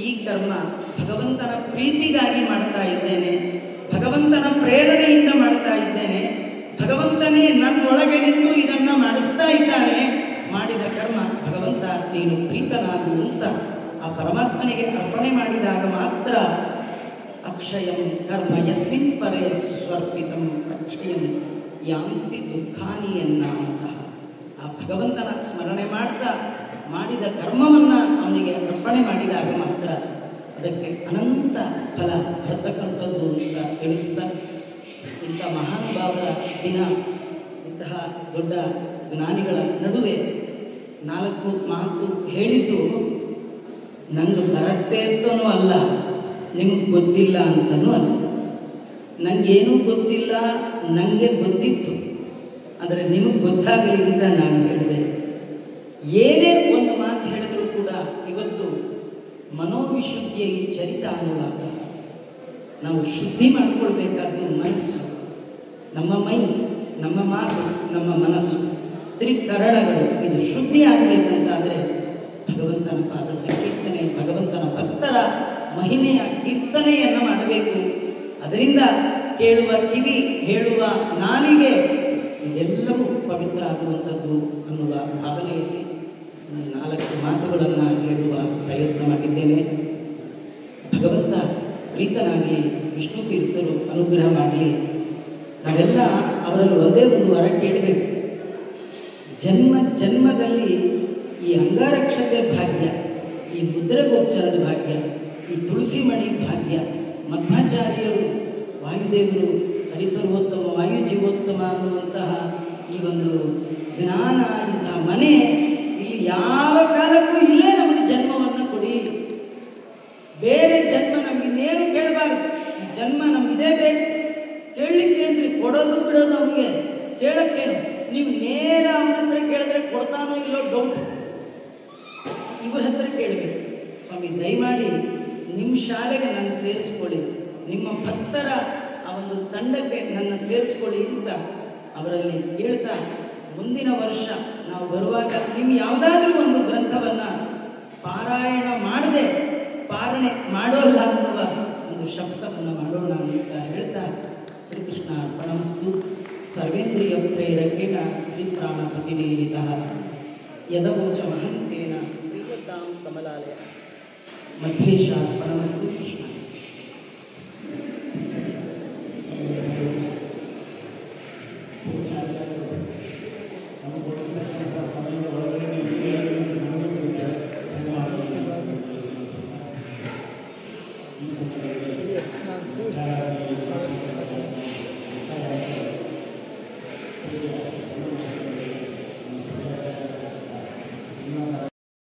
[SPEAKER 1] ಈ ಕರ್ಮ ಭಗವಂತನ ಪ್ರೀತಿಗಾಗಿ ಮಾಡ್ತಾ ಇದ್ದೇನೆ, ಭಗವಂತನ ಪ್ರೇರಣೆಯಿಂದ ಮಾಡ್ತಾ ಇದ್ದೇನೆ, ಭಗವಂತನೇ ನನ್ನೊಳಗೆ ನಿಂತು ಇದನ್ನ ಮಾಡಿಸ್ತಾ ಇದ್ದಾನೆ. ಮಾಡಿದ ಕರ್ಮ ಭಗವಂತ ನೀನು ಪ್ರೀತನಾಗು ಅಂತ ಆ ಪರಮಾತ್ಮನಿಗೆ ಅರ್ಪಣೆ ಮಾಡಿದಾಗ ಮಾತ್ರ ಅಕ್ಷಯಂ ಕರ್ಮ ಯಸ್ಮಿನ್ ಪರೇ ಸ್ವರ್ಪಿತಂ ಅಕ್ಷಯಂ ಯಾಂತಿ ದುಃಖಾನಿ ಎನ್ನಾಮತಃ. ಆ ಭಗವಂತನ ಸ್ಮರಣೆ ಮಾಡ್ತಾ ಮಾಡಿದ ಕರ್ಮವನ್ನ ಅವನಿಗೆ ಅರ್ಪಣೆ ಮಾಡಿದಾಗ ಮಾತ್ರ ಅದಕ್ಕೆ ಅನಂತ ಫಲ ಬರ್ತಕ್ಕಂಥದ್ದು ಅಂತ ತಿಳಿಸ್ತಾ, ಇಂಥ ಮಹಾನುಭಾವರ ದಿನ, ಇಂತಹ ದೊಡ್ಡ ಜ್ಞಾನಿಗಳ ನಡುವೆ 4 ಮಾತು ಹೇಳಿದ್ದು ನಂಗೆ ಬರತ್ತೆ ಅಂತನೂ ಅಲ್ಲ, ನಿಮಗೆ ಗೊತ್ತಿಲ್ಲ ಅಂತನೂ ಅಲ್ಲ. ನನಗೇನೂ ಗೊತ್ತಿಲ್ಲ, ನನಗೆ ಗೊತ್ತಿತ್ತು, ಆದರೆ ನಿಮಗೆ ಗೊತ್ತಾಗಲಿ ಅಂತ ನಾನು ಹೇಳಿದೆ. ಏನೇ ಒಂದು ಮಾತು ಹೇಳಿದರೂ ಕೂಡ ಇವತ್ತು ಮನೋವಿಶುದ್ಧಿಯ ಈ ಚರಿತ ಅನುವಾದ ನಾವು ಶುದ್ಧಿ ಮಾಡಿಕೊಳ್ಬೇಕಾದ್ದು ಮನಸ್ಸು, ನಮ್ಮ ಮೈ, ನಮ್ಮ ಮಾತು, ನಮ್ಮ ಮನಸ್ಸು, ತ್ರಿಕರಣಗಳು ಇದು ಶುದ್ಧಿ ಆಗಬೇಕಂತಾದರೆ ಭಗವಂತನ ಪಾದ ಸಂಕೀರ್ತನೆ, ಭಗವಂತನ ಭಕ್ತರ ಮಹಿಮೆಯ ಕೀರ್ತನೆಯನ್ನು ಮಾಡಬೇಕು. ಅದರಿಂದ ಕೇಳುವ ಕಿವಿ, ಹೇಳುವ ನಾಲಿಗೆ ಇದೆಲ್ಲವೂ ಪವಿತ್ರ ಆಗುವಂಥದ್ದು ಅನ್ನುವ ಭಾವನೆಯಲ್ಲಿ 4 ಮಾತುಗಳನ್ನು ಹೇಳುವ ಪ್ರಯತ್ನ ಮಾಡಿದ್ದೇನೆ. ಭಗವಂತ ಪ್ರೀತನಾಗಲಿ, ವಿಷ್ಣು ತೀರ್ಥರು ಅನುಗ್ರಹ ಮಾಡಲಿ. ನಾವೆಲ್ಲ ಅವರಲ್ಲಿ ಒಂದೇ ಒಂದು ವರ ಕೇಳಬೇಕು. ಜನ್ಮದಲ್ಲಿ ಈ ಅಂಗಾರಕ್ಷತೆ ಭಾಗ್ಯ, ಈ ಮುದ್ರೆಗೋಚರದ ಭಾಗ್ಯ, ಈ ತುಳಸಿ ಮಣಿ ಭಾಗ್ಯ, ಮಧ್ವಾಚಾರ್ಯರು, ವಾಯುದೇವರು, ಹರಿಸರ್ವೋತ್ತಮ, ವಾಯು ಜೀವೋತ್ತಮ ಅನ್ನುವಂತಹ ಈ ಒಂದು ಜ್ಞಾನ ಇಂತಹ ಮನೆ ಇಲ್ಲಿ ಯಾವ ಕಾಲಕ್ಕೂ ಇಲ್ಲೇ ನಮಗೆ ಜನ್ಮವನ್ನು ಕೊಡಿ. ಬೇರೆ ಜನ್ಮ ನಮಗಿನ್ನೇನು ಕೇಳಬಾರದು. ಈ ಜನ್ಮ ನಮಗಿದೇ ಬೇಕು. ಕೇಳಲಿಕ್ಕೇನ್ರಿ, ಕೊಡೋದು ಬಿಡೋದು ಅವನಿಗೆ, ಕೇಳಕ್ಕೇನು? ನೀವು ನೇರ ಅವನ ಹತ್ರ ಕೇಳಿದ್ರೆ ಕೊಡ್ತಾನೋ ಇಲ್ಲೋ ಡೌಟ್. ಇವ್ರ ಹತ್ರ ಕೇಳಬೇಕು, ಸ್ವಾಮಿ ದಯಮಾಡಿ ನಿಮ್ಮ ಶಾಲೆಗೆ ನನ್ನ ಸೇರಿಸ್ಕೊಳ್ಳಿ, ನಿಮ್ಮ ಭಕ್ತರ ಆ ಒಂದು ತಂಡಕ್ಕೆ ನನ್ನ ಸೇರಿಸ್ಕೊಳ್ಳಿ ಅಂತ ಅವರಲ್ಲಿ ಹೇಳ್ತಾ, ಮುಂದಿನ ವರ್ಷ ನಾವು ಬರುವಾಗ ನಿಮ್ಗೆ ಯಾವುದಾದ್ರೂ ಒಂದು ಗ್ರಂಥವನ್ನು ಪಾರಾಯಣ ಮಾಡದೆ ಪಾರಣೆ ಮಾಡೋಲ್ಲ ಅನ್ನುವ ಒಂದು ಶಬ್ದವನ್ನು ಮಾಡೋಣ. ಬರೋಣ ಅಂತ ಹೇಳ್ತಾ ಶ್ರೀಕೃಷ್ಣ ಅರ್ಪಣಮಸ್ತು. ಸರ್ವೇಂದ್ರಿಯ ಪ್ರೇರಕೇಣ ಶ್ರೀ ಪ್ರಾಣಪತಿನೇರಿತ ಯದವೋಚ ಮಹಂತೇನ ಪ್ರಿಯತಾಂ ಕಮಲಾಲಯ ಮಧ್ವೇಶಾರ್ಪಣಮಸ್ತು. ಕೃಷ್ಣ